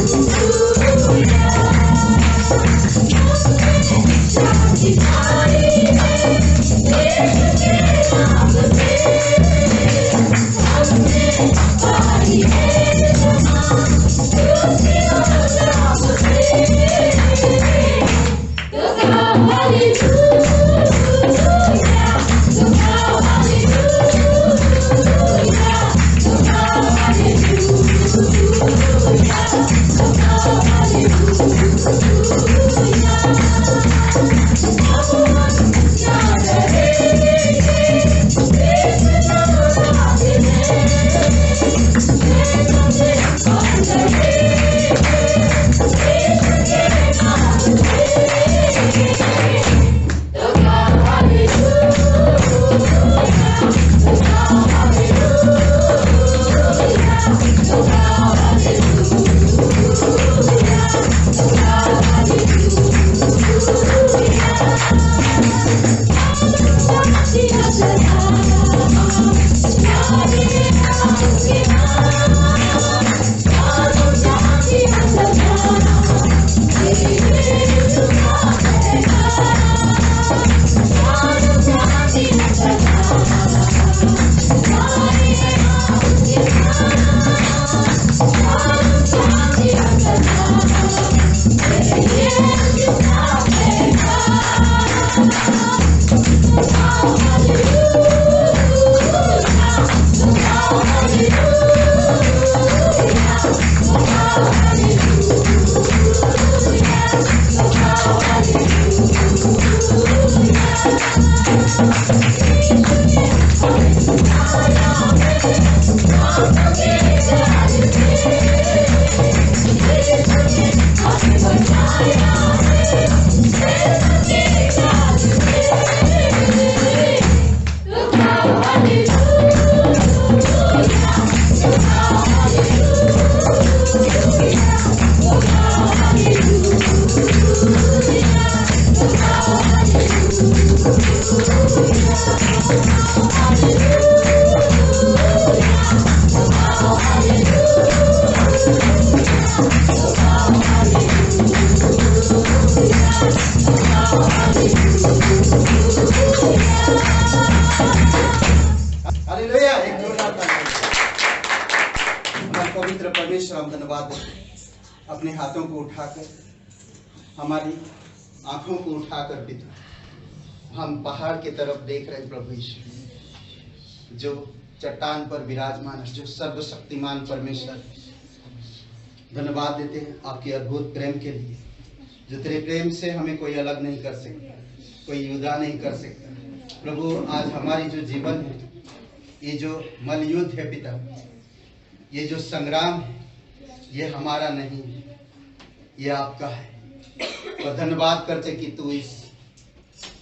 Hallelujah. पवित्र परमेश्वर, हम धन्यवाद देते हैं। अपने हाथों को उठाकर, हमारी आंखों को उठाकर पिता, हम पहाड़ की तरफ देख रहे हैं प्रभु यीशु, जो चट्टान पर विराजमान है, जो सर्वशक्तिमान परमेश्वर। धन्यवाद देते हैं आपके अद्भुत प्रेम के लिए, जो तेरे प्रेम से हमें कोई अलग नहीं कर सकता, कोई युद्ध नहीं कर सकता। प्रभु, आज हमारी जो जीवन है, ये जो मलयुद्ध है पिता, ये जो संग्राम है, ये हमारा नहीं है, ये आपका है। और धन्यवाद करते कि तू इस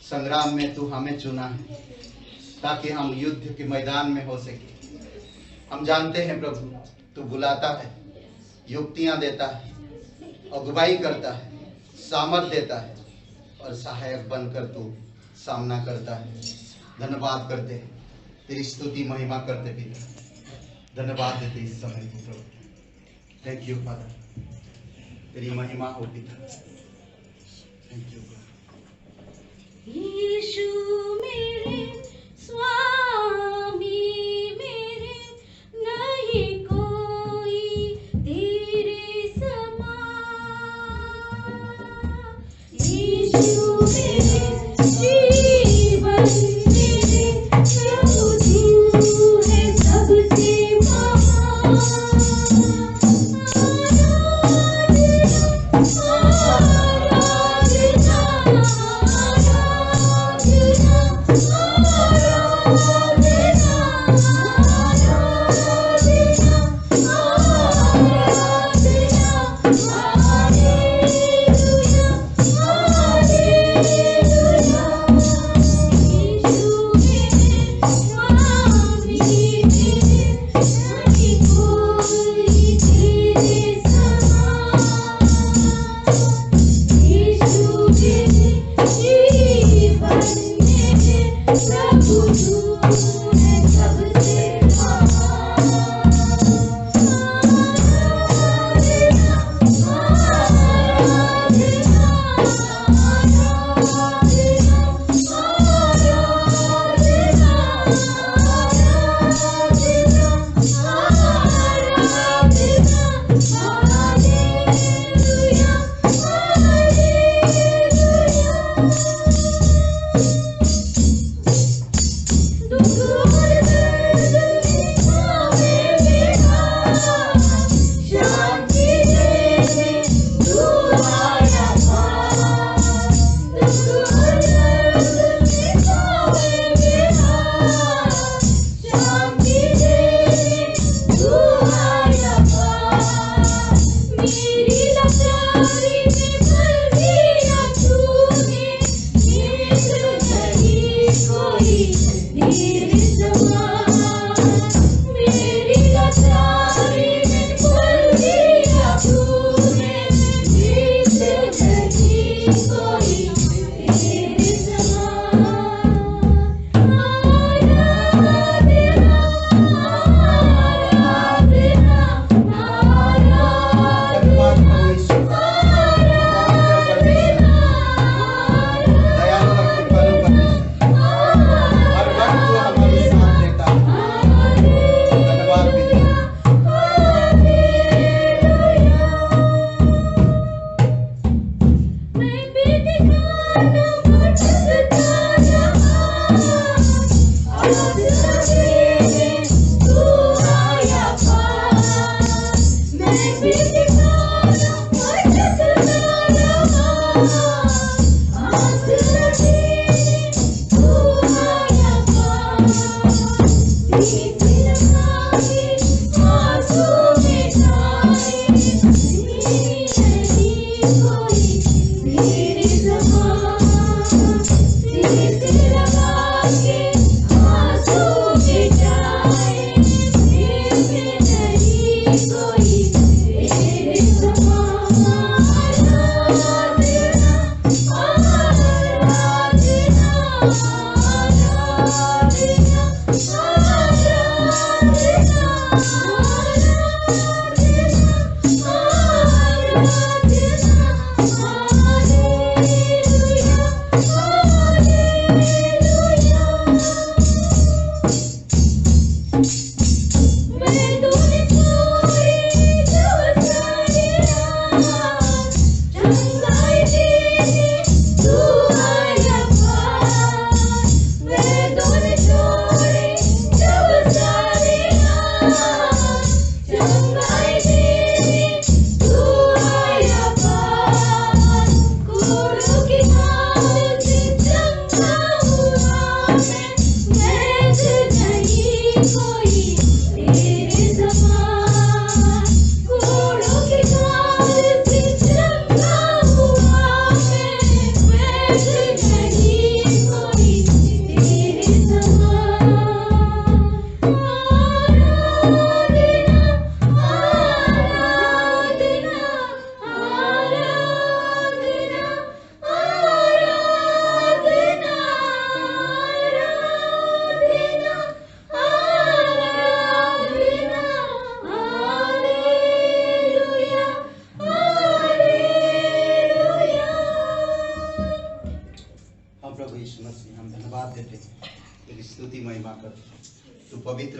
संग्राम में तू हमें चुना है, ताकि हम युद्ध के मैदान में हो सके। हम जानते हैं प्रभु, तू बुलाता है, युक्तियां देता है, अगुवाई करता है, सामर्थ देता है, और सहायक बनकर तू सामना करता है। धन्यवाद करते हैं, तेरी स्तुति महिमा करते पिता। धन्यवाद देते इस समय को प्रभु। थैंक यू फादर, तेरी महिमा हो पिता। थैंक यू यीशु मेरे स्वामी मेरे, नहीं कोई तेरे समान। यीशु मेरे जीवन मेरे, प्रभु तू है सबसे महान। आराधना, आराधना, आराधना।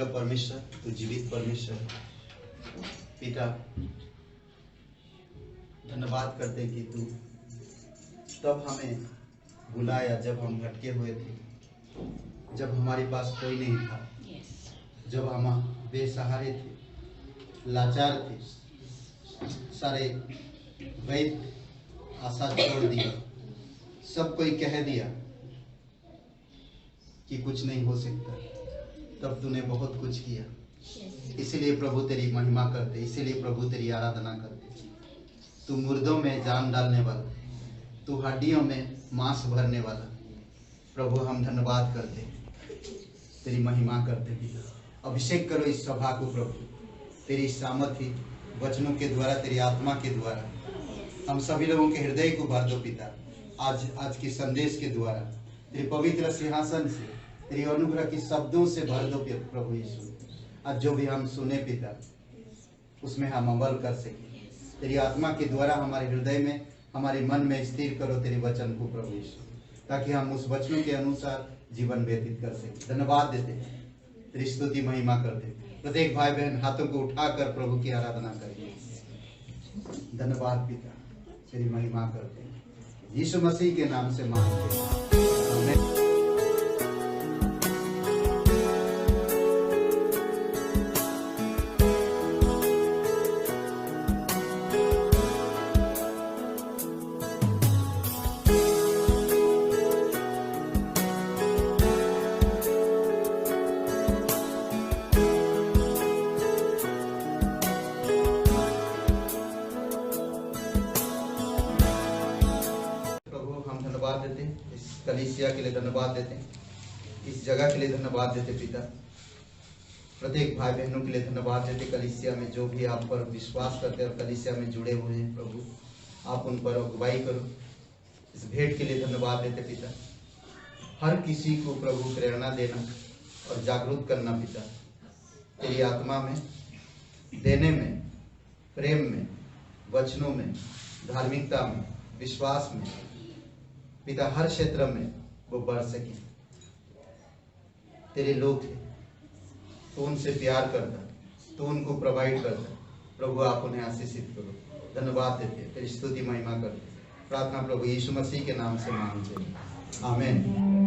पवित्र परमेश्वर, तू जीवित परमेश्वर। पिता, धन्यवाद करते हैं कि तू तब हमें बुलाया जब हम भटके हुए थे, जब हमारे पास कोई नहीं था, जब हम बेसहारे थे, लाचार थे, सारे वैद्य आशा छोड़ दिया, सब कोई कह दिया कि कुछ नहीं हो सकता, तब तूने बहुत कुछ किया। इसीलिए प्रभु तेरी महिमा करते, इसीलिए प्रभु तेरी आराधना करते। तू मुर्दों में जान डालने वाला, तू हड्डियों में मांस भरने वाला। प्रभु हम धन्यवाद करते, तेरी महिमा करते। पिता, अभिषेक करो इस सभा को प्रभु, तेरी सामर्थ्य वचनों के द्वारा, तेरी आत्मा के द्वारा हम सभी लोगों के हृदय को भर दो पिता। आज के संदेश के द्वारा तेरे पवित्र सिंहासन से, तेरी अनुग्रह के शब्दों से भर दो प्रभु यीशु। आज जो भी हम सुने पिता, उसमें हम अमल कर सके। तेरी आत्मा के द्वारा हमारे हृदय में, हमारे मन में स्थिर करो तेरे वचन को प्रभु यीशु, ताकि हम उस वचनों के अनुसार जीवन व्यतीत कर सके। धन्यवाद देते, तेरी स्तुति महिमा करते। प्रत्येक भाई बहन हाथों को उठाकर प्रभु की आराधना करेंगे। धन्यवाद पिता, तेरी महिमा करते हैं, यीशु मसीह के नाम से मांगते हैं, आमीन। देते हैं, इस कलीसिया के लिए धन्यवाद देते हैं, इस जगह के लिए धन्यवाद देते पिता। प्रत्येक भाई बहनों के लिए धन्यवाद देते। कलीसिया में जो भी आप पर विश्वास करते हैं और कलीसिया में जुड़े हुए हैं प्रभु, आप उन पर अगुवाई करो। इस भेंट के लिए धन्यवाद देते पिता। हर किसी को प्रभु प्रेरणा देना और जागरूक करना पिता, तेरी आत्मा में, देने में, प्रेम में, वचनों में, धार्मिकता में, विश्वास में पिता, हर क्षेत्र में वो बढ़ सके। तेरे लोग थे, तो उनसे प्यार करता, तो उनको प्रोवाइड करता। प्रभु आप उन्हें आशीषित करो। धन्यवाद देते, तेरी स्तुति महिमा करते। प्रार्थना प्रभु यीशु मसीह के नाम से मांगते हैं, आमीन।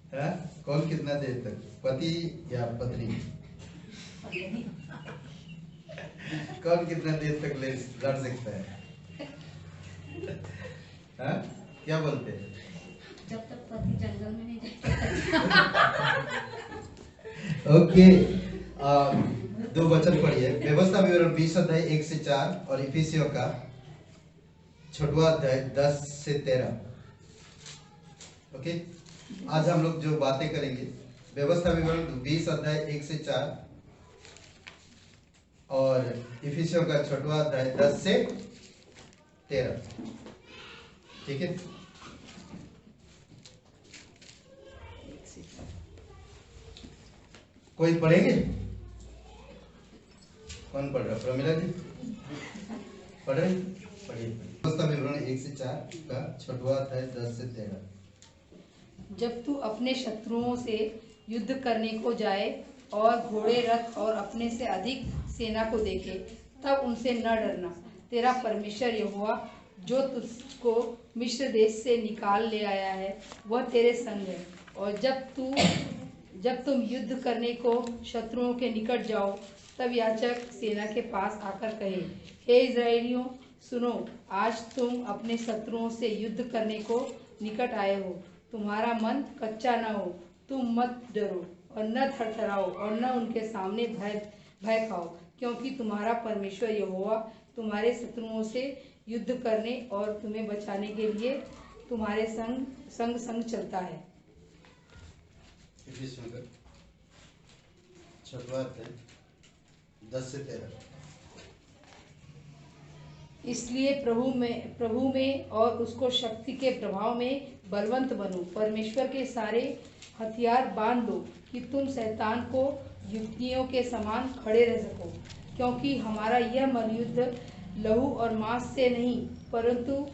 हाँ? कौन कितना देर तक, पति या पत्नी? कौन कितना देर तक लड़ सकता है? हाँ? क्या बोलते हैं? जब तक पति जंगल में नहीं जाता। ओके, दो वचन पढ़िए। व्यवस्था विवरण 20 अध्याय 1 से 4 और इफिसियों का 6वां अध्याय 10 से 13। ओके, आज हम लोग जो बातें करेंगे, व्यवस्था विवरण 20 अध्याय 1 से 4 और इफिसियों का 6वां अध्याय 10 से 13। ठीक है, कोई पढ़ेंगे? कौन पढ़ रहा? प्रमिला जी पढ़ रहे? पढ़िए। व्यवस्था विवरण 1 से 4 का 6वां अध्याय 10 से 13। जब तू अपने शत्रुओं से युद्ध करने को जाए और घोड़े, रथ और अपने से अधिक सेना को देखे, तब उनसे न डरना। तेरा परमेश्वर यहोवा जो तुझको मिस्र देश से निकाल ले आया है, वह तेरे संग है। और जब तुम युद्ध करने को शत्रुओं के निकट जाओ, तब याजक सेना के पास आकर कहे, हे इस्राएलियों सुनो, आज तुम अपने शत्रुओं से युद्ध करने को निकट आए हो। तुम्हारा मन कच्चा न हो, तुम मत डरो और न थरथराओ और न उनके सामने भय खाओ, क्योंकि तुम्हारा परमेश्वर यहोवा तुम्हारे शत्रुओं से युद्ध करने और तुम्हें बचाने के लिए तुम्हारे संग चलता है। 6वां अध्याय 10 से 13। इसलिए प्रभु में और उसको शक्ति के प्रभाव में बलवंत बनो। परमेश्वर के सारे हथियार बांध लो कि तुम शैतान को युक्तियों के समान खड़े रह सको, क्योंकि हमारा यह मलयुद्ध लहू और मांस से नहीं, परंतु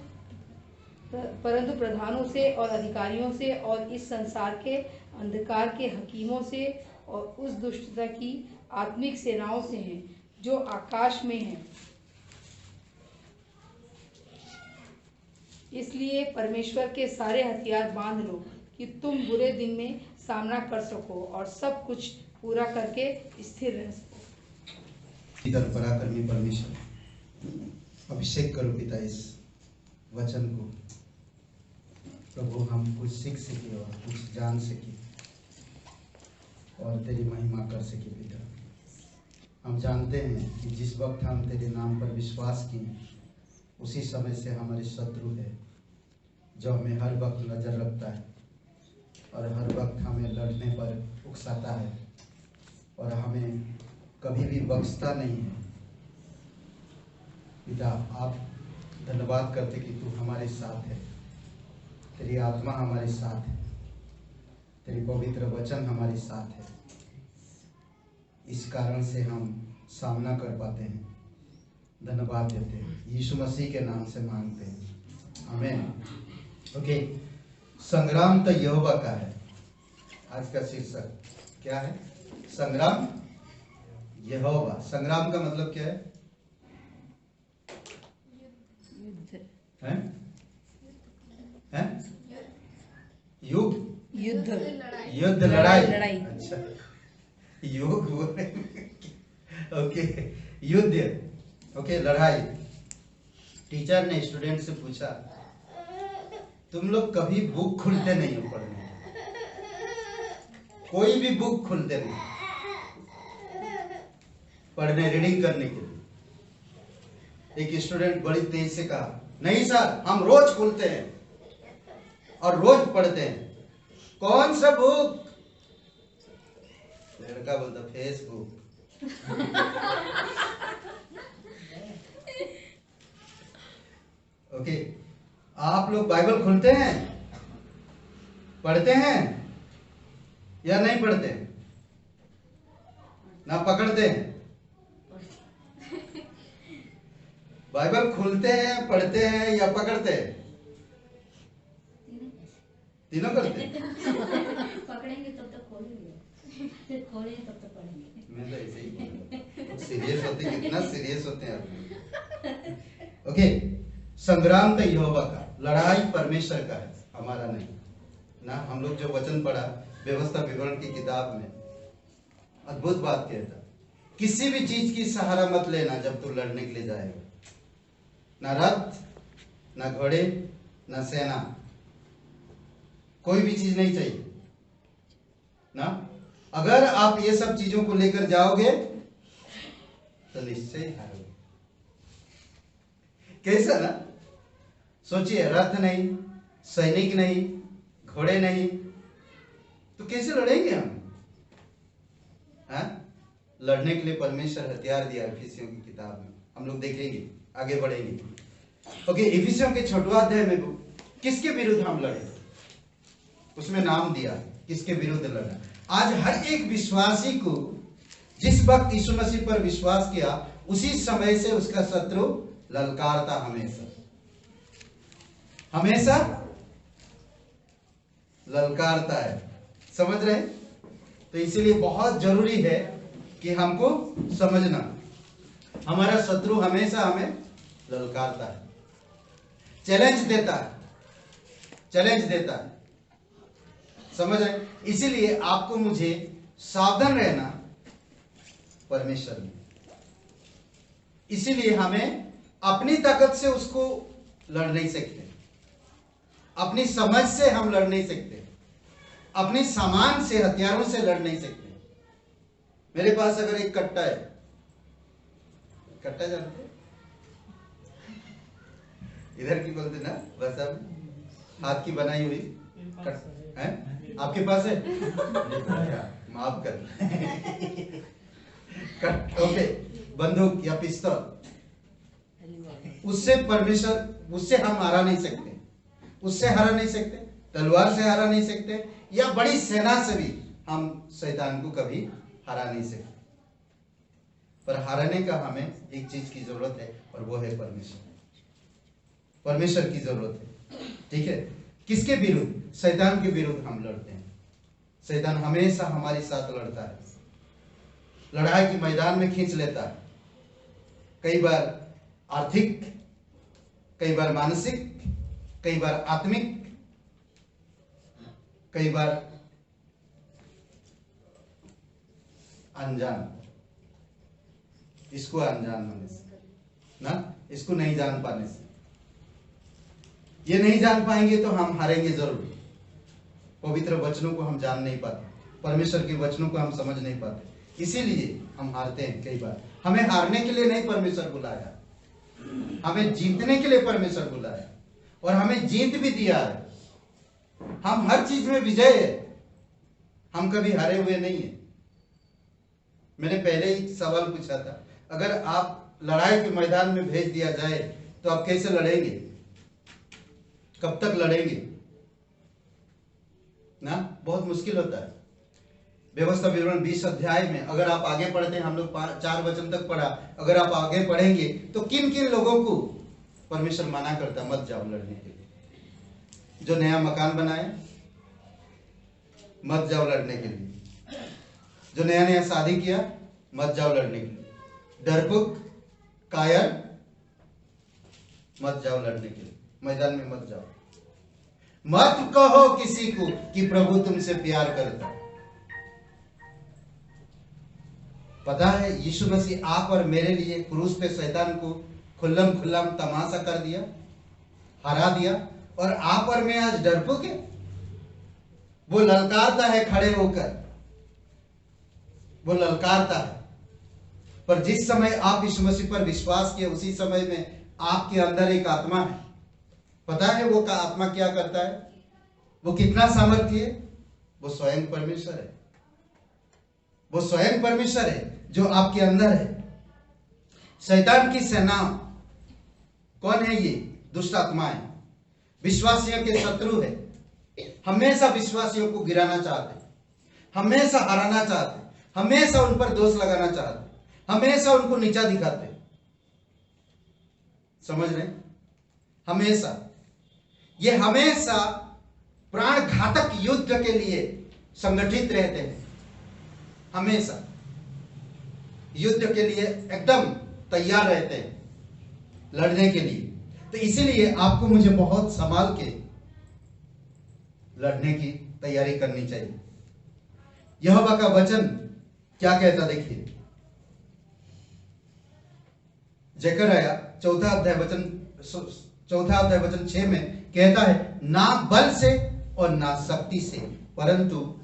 प्रधानों से और अधिकारियों से और इस संसार के अंधकार के हकीमों से और उस दुष्टता की आत्मिक सेनाओं से हैं जो आकाश में हैं। इसलिए परमेश्वर के सारे हथियार बांध लो कि तुम बुरे दिन में सामना कर सको और सब कुछ पूरा करके स्थिर रह सको। इधर पराक्रमी परमेश्वर, अभिषेक करो पिता इस वचन को। प्रभु, हम कुछ सीख सके और कुछ जान सके और तेरी महिमा कर सके पिता। हम जानते हैं कि जिस वक्त हम तेरे नाम पर विश्वास किए, उसी समय से हमारे शत्रु है जो हमें हर वक्त नजर रखता है और हर वक्त हमें लड़ने पर उकसाता है और हमें कभी भी बख्शता नहीं है। पिता, आप धन्यवाद करते कि तू हमारे साथ है, तेरी आत्मा हमारे साथ है, तेरी पवित्र वचन हमारे साथ है। इस कारण से हम सामना कर पाते हैं। धन्यवाद देते हैं, यीशु मसीह के नाम से मांगते हैं, आमीन। ओके, संग्राम तो यहोवा का है। आज का शीर्षक क्या है? संग्राम यहोवा। संग्राम का मतलब क्या है? हैं? हैं? युद्ध, लड़ाई। अच्छा, युद्ध। ओके, युद्ध। ओके, लड़ाई। टीचर ने स्टूडेंट से पूछा, तुम लोग कभी बुक खोलते नहीं हो पढ़ने? कोई भी बुक खोलते नहीं पढ़ने, रीडिंग करने के लिए? एक स्टूडेंट बड़ी तेज से कहा, नहीं सर, हम रोज खोलते हैं और रोज पढ़ते हैं। कौन सा बुक? लड़का बोलता, फेसबुक। ओके, आप लोग बाइबल खोलते हैं, पढ़ते हैं या नहीं पढ़ते? ना पकड़ते हैं? बाइबल खोलते हैं, पढ़ते हैं या पकड़ते हैं? तीनों करते हैं। पकड़ेंगे तब तक खोलेंगे, फिर खोलेंगे तब तक पढ़ेंगे। मैं तो ऐसे ही सीरियस होते, कितना सीरियस होते हैं आप। ओके, संग्राम तो यहोवा का, लड़ाई परमेश्वर का है, हमारा नहीं। ना। हम लोग जो वचन पढ़ा व्यवस्था विवरण की किताब में, अद्भुत बात कहता, किसी भी चीज की सहारा मत लेना जब तू लड़ने के लिए जाएगा, ना रथ, ना घोड़े, ना सेना, कोई भी चीज नहीं चाहिए ना। अगर आप ये सब चीजों को लेकर जाओगे तो निश्चय हारोगे। कैसा ना, सोचिए, रथ नहीं, सैनिक नहीं, घोड़े नहीं, तो कैसे लड़ेंगे हम? हाँ? लड़ने के लिए परमेश्वर हथियार दिया इफिसियों की किताब में, हम लोग देखेंगे, आगे बढ़ेंगे। ओके, इफिसियों के 6वां अध्याय में किसके विरुद्ध हम लड़े, उसमें नाम दिया किसके विरुद्ध लड़ा। आज हर एक विश्वासी को जिस वक्त यीशु मसीह पर विश्वास किया उसी समय से उसका शत्रु ललकारता, हमेशा हमेशा ललकारता है। समझ रहे? तो इसीलिए बहुत जरूरी है कि हमको समझना, हमारा शत्रु हमेशा हमें ललकारता है, चैलेंज देता है, चैलेंज देता है। समझ रहे? इसीलिए आपको मुझे सावधान रहना परमेश्वर में। इसीलिए हमें अपनी ताकत से उसको लड़ नहीं सकते, अपनी समझ से हम लड़ नहीं सकते, अपने सामान से, हथियारों से लड़ नहीं सकते। मेरे पास अगर एक कट्टा है, कट्टा जानते, इधर की बोलते ना भाषा में, हाथ की बनाई हुई है, आपके पास है? माफ कर। ओके, बंदूक या पिस्तौल, उससे परमेश्वर, उससे हम हरा नहीं सकते, उससे हरा नहीं सकते, तलवार से हरा नहीं सकते, या बड़ी सेना से भी हम शैतान को कभी हरा नहीं सकते। पर हराने का हमें एक चीज की जरूरत है, और वो है परमेश्वर। परमेश्वर की जरूरत है। ठीक है? किसके विरुद्ध? शैतान के विरुद्ध हम लड़ते हैं। शैतान हमेशा हमारे साथ लड़ता है, लड़ाई के मैदान में खींच लेता है, कई बार आर्थिक, कई बार मानसिक, कई बार आत्मिक, कई बार अनजान। इसको अनजान होने से ना, इसको नहीं जान पाने से, ये नहीं जान पाएंगे तो हम हारेंगे जरूर। पवित्र वचनों को हम जान नहीं पाते, परमेश्वर के वचनों को हम समझ नहीं पाते, इसीलिए हम हारते हैं। कई बार हमें हारने के लिए नहीं परमेश्वर बुलाया, हमें जीतने के लिए परमेश्वर बुलाया, और हमें जीत भी दिया है। हम हर चीज में विजय है, हम कभी हारे हुए नहीं है। मैंने पहले ही सवाल पूछा था, अगर आप लड़ाई के मैदान में भेज दिया जाए तो आप कैसे लड़ेंगे, कब तक लड़ेंगे ना? बहुत मुश्किल होता है। व्यवस्था विवरण 20 अध्याय में अगर आप आगे पढ़ते हैं, हम लोग 4 वचन तक पढ़ा, अगर आप आगे पढ़ेंगे तो किन किन लोगों को परमेश्वर मना करता मत जाओ लड़ने के लिए। जो नया मकान बनाए मत जाओ लड़ने के लिए, जो नया नया शादी किया मत जाओ लड़ने के लिए, डरपोक, कायर मत जाओ लड़ने के लिए, मैदान में मत जाओ। मत कहो किसी को कि प्रभु तुमसे प्यार करता है। पता है यीशु मसीह आप और मेरे लिए क्रूस पे शैतान को खुल्लम खुल्लम तमाशा कर दिया, हरा दिया, और आप और मैं आज डरपोक है। वो ललकारता है खड़े होकर, वो ललकारता है। पर जिस समय आप यीशु मसीह पर विश्वास किए उसी समय में आपके अंदर एक आत्मा है। पता है वो का आत्मा क्या करता है, वो कितना सामर्थ्य है? वो स्वयं परमेश्वर है, वो स्वयं परमेश्वर है जो आपके अंदर है। शैतान की सेना कौन है? ये दुष्ट आत्माएं, विश्वासियों के शत्रु है। हमेशा विश्वासियों को गिराना चाहते, हमेशा हराना चाहते, हमेशा उन पर दोष लगाना चाहते, हमेशा उनको नीचा दिखाते। समझ रहे? हमेशा ये हमेशा प्राण घातक युद्ध के लिए संगठित रहते हैं, हमेशा युद्ध के लिए एकदम तैयार रहते हैं लड़ने के लिए। तो इसीलिए आपको मुझे बहुत संभाल के लड़ने की तैयारी करनी चाहिए। यहोवा का वचन क्या कहता देखिए, जकरया चौथा अध्याय वचन 6 में कहता है, ना बल से और ना शक्ति से परंतु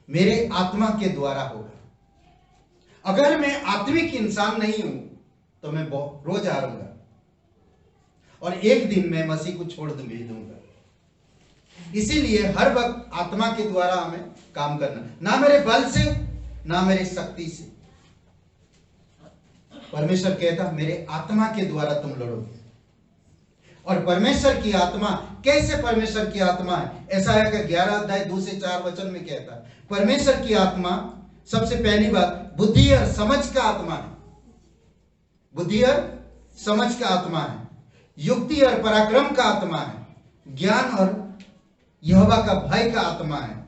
मेरे आत्मा के द्वारा होगा। अगर मैं आत्मिक इंसान नहीं हूं तो मैं रोज हारूंगा और एक दिन मैं मसीह को छोड़ भी दूंगा। इसीलिए हर वक्त आत्मा के द्वारा हमें काम करना, ना मेरे बल से ना मेरे शक्ति से। परमेश्वर कहता मेरे आत्मा के द्वारा तुम लड़ोगे। और परमेश्वर की आत्मा, कैसे परमेश्वर की आत्मा है? यशायाह का 11 अध्याय 2 से 4 वचन में कहता है परमेश्वर की आत्मा सबसे पहली बात बुद्धि और समझ का आत्मा है। बुद्धि और समझ का आत्मा है, युक्ति और पराक्रम का आत्मा है, ज्ञान और यहोवा का भय का आत्मा है,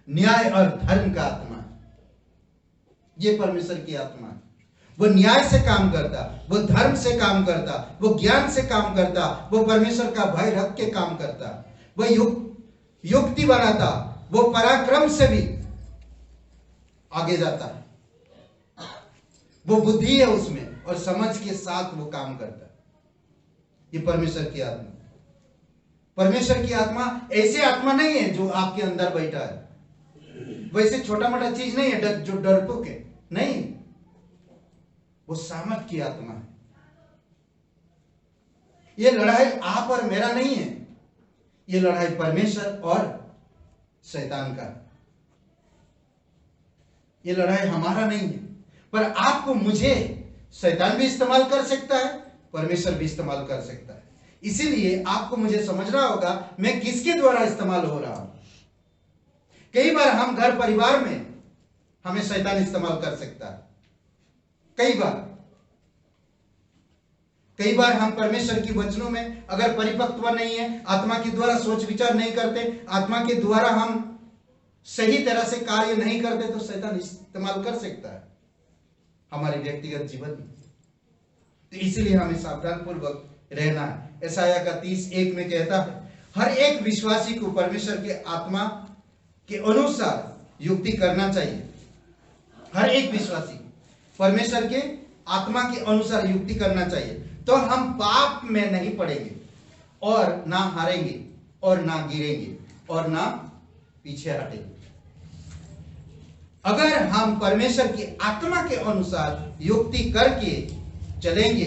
न्याय और धर्म का आत्मा है। ये परमेश्वर की आत्मा है। वो न्याय से काम करता, वो धर्म से काम करता, वो ज्ञान से काम करता, वो परमेश्वर का भय रख के काम करता, वो युक्ति बनाता, वो पराक्रम से भी आगे जाता है, वो बुद्धि है उसमें और समझ के साथ वो काम करता है। ये परमेश्वर की आत्मा। परमेश्वर की आत्मा ऐसे आत्मा नहीं है जो आपके अंदर बैठा है, वैसे छोटा मोटा चीज नहीं है जो डरपोक है, नहीं, वो सामर्थ की आत्मा है। ये लड़ाई आप और मेरा नहीं है, ये लड़ाई परमेश्वर और शैतान का। ये लड़ाई हमारा नहीं है, पर आपको मुझे शैतान भी इस्तेमाल कर सकता है, परमेश्वर भी इस्तेमाल कर सकता है। इसीलिए आपको मुझे समझना होगा मैं किसके द्वारा इस्तेमाल हो रहा हूं। कई बार हम घर परिवार में हमें शैतान इस्तेमाल कर सकता है, कई बार हम परमेश्वर की वचनों में अगर परिपक्व नहीं है, आत्मा के द्वारा सोच विचार नहीं करते, आत्मा के द्वारा हम सही तरह से कार्य नहीं करते, तो शैतान इस्तेमाल कर सकता है हमारे व्यक्तिगत जीवन में। तो इसलिए हमें सावधान पूर्वक रहना है। यशायाह का 30:1 में कहता है हर एक विश्वासी को परमेश्वर के आत्मा के अनुसार युक्ति करना चाहिए। हर एक विश्वासी परमेश्वर के आत्मा के अनुसार युक्ति करना चाहिए, तो हम पाप में नहीं पड़ेंगे और ना हारेंगे और ना गिरेंगे और ना पीछे हटेंगे। अगर हम परमेश्वर की आत्मा के अनुसार युक्ति करके चलेंगे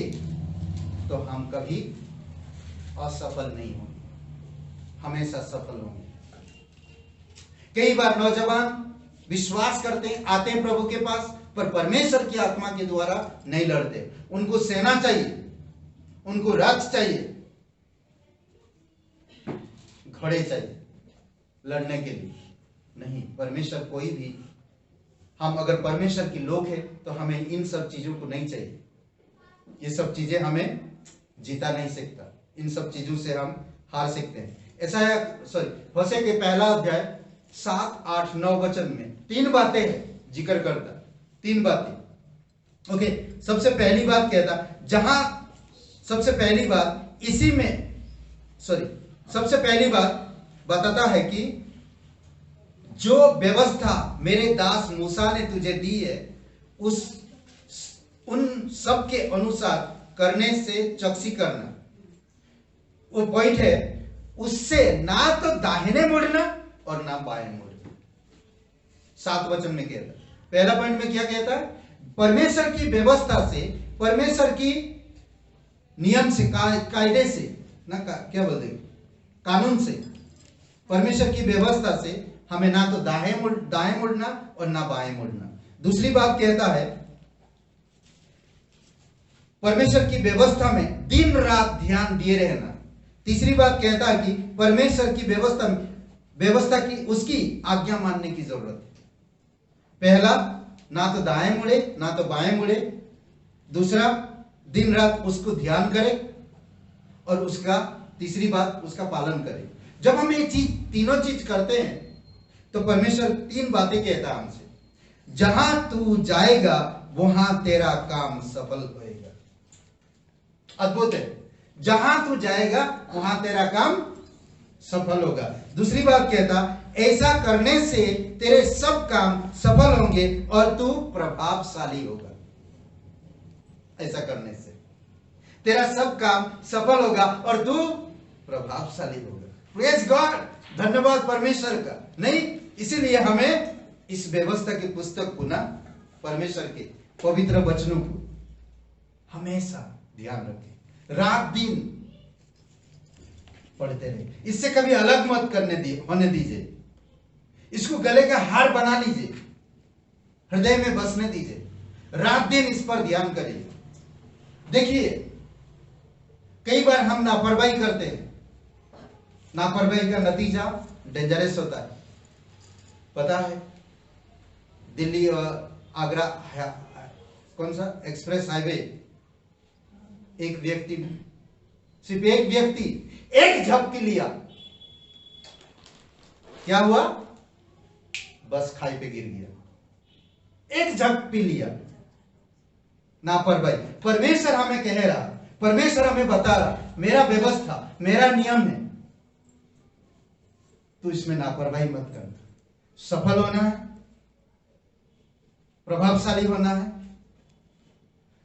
तो हम कभी असफल नहीं होंगे, हमेशा सफल होंगे। कई बार नौजवान विश्वास करते हैं, आते हैं प्रभु के पास, पर परमेश्वर की आत्मा के द्वारा नहीं लड़ते। उनको सेना चाहिए, उनको रथ चाहिए, घोड़े चाहिए लड़ने के लिए। नहीं, परमेश्वर कोई भी, हम अगर परमेश्वर के लोग हैं तो हमें इन सब चीजों को नहीं चाहिए। ये सब चीजें हमें जीता नहीं सकता, इन सब चीजों से हम हार सकते हैं। ऐसा है, होशे के 1 अध्याय 7, 8, 9 वचन में 3 बातें हैं जिक्र करता, 3 बातें। ओके, सबसे पहली बात कहता, सबसे पहली बात सबसे पहली बात बताता है कि जो व्यवस्था मेरे दास मूसा ने तुझे दी है उन सब के अनुसार करने से चौकसी करना। वो पॉइंट है, उससे ना तो दाहिने मुड़ना और ना बाएं मुड़ना। 7 वचन में कहता, पहला पॉइंट में क्या कहता है? परमेश्वर की व्यवस्था से, परमेश्वर की नियम से, कायदे से, ना क्या बोलते, कानून से, परमेश्वर की व्यवस्था से हमें ना तो दाएं मुड़ना और ना बाएं मुड़ना। दूसरी बात कहता है परमेश्वर की व्यवस्था में दिन रात ध्यान दिए रहना। तीसरी बात कहता है कि परमेश्वर की व्यवस्था की उसकी आज्ञा मानने की जरूरत है। पहला, ना तो दाएं मुड़े ना तो बाएं मुड़े। दूसरा, दिन रात उसको ध्यान करे। और उसका तीसरी बात, उसका पालन करे। जब हम ये तीनों चीज करते हैं तो परमेश्वर 3 बातें कहता है हमसे, जहां तू जाएगा वहां तेरा काम सफल होएगा। अद्भुत है, जहां तू जाएगा वहां तेरा काम सफल होगा। दूसरी बात कहता, ऐसा करने से तेरे सब काम सफल होंगे और तू प्रभावशाली होगा। ऐसा करने से तेरा सब काम सफल होगा और तू प्रभावशाली होगा। प्रेज गॉड, धन्यवाद परमेश्वर का। नहीं, इसीलिए हमें इस व्यवस्था की पुस्तक पुनः परमेश्वर के पवित्र वचनों को हमेशा ध्यान रखें, रात दिन पढ़ते रहे। इससे कभी अलग मत होने दीजिए। इसको गले का हार बना लीजिए, हृदय में बसने दीजिए, रात दिन इस पर ध्यान करिए। देखिए, कई बार हम लापरवाही करते हैं। लापरवाही का नतीजा डेंजरस होता है। पता है, दिल्ली और आगरा कौन सा एक्सप्रेस हाईवे, एक व्यक्ति ने, सिर्फ एक व्यक्ति एक झपकी लिया, क्या हुआ? बस खाई पे गिर गया। एक झपकी लिया, लापरवाही। परमेश्वर हमें कह रहा, परमेश्वर हमें बता रहा, मेरा व्यवस्था, मेरा नियम है, तू इसमें लापरवाही मत कर। सफल होना है, प्रभावशाली होना है,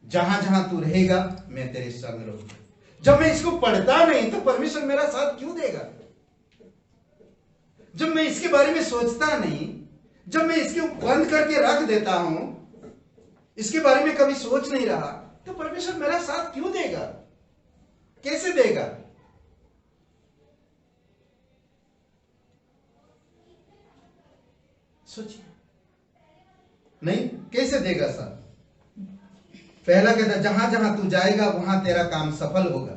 जहां जहां तू रहेगा मैं तेरे संग रहूंगा। जब मैं इसको पढ़ता नहीं तो परमेश्वर मेरा साथ क्यों देगा? जब मैं इसके बारे में सोचता नहीं, जब मैं इसके बंद करके रख देता हूं, इसके बारे में कभी सोच नहीं रहा, तो परमेश्वर मेरा साथ क्यों देगा? कैसे देगा? सोचिए, नहीं, कैसे देगा साथ? पहला कहता, जहां जहां तू जाएगा वहां तेरा काम सफल होगा।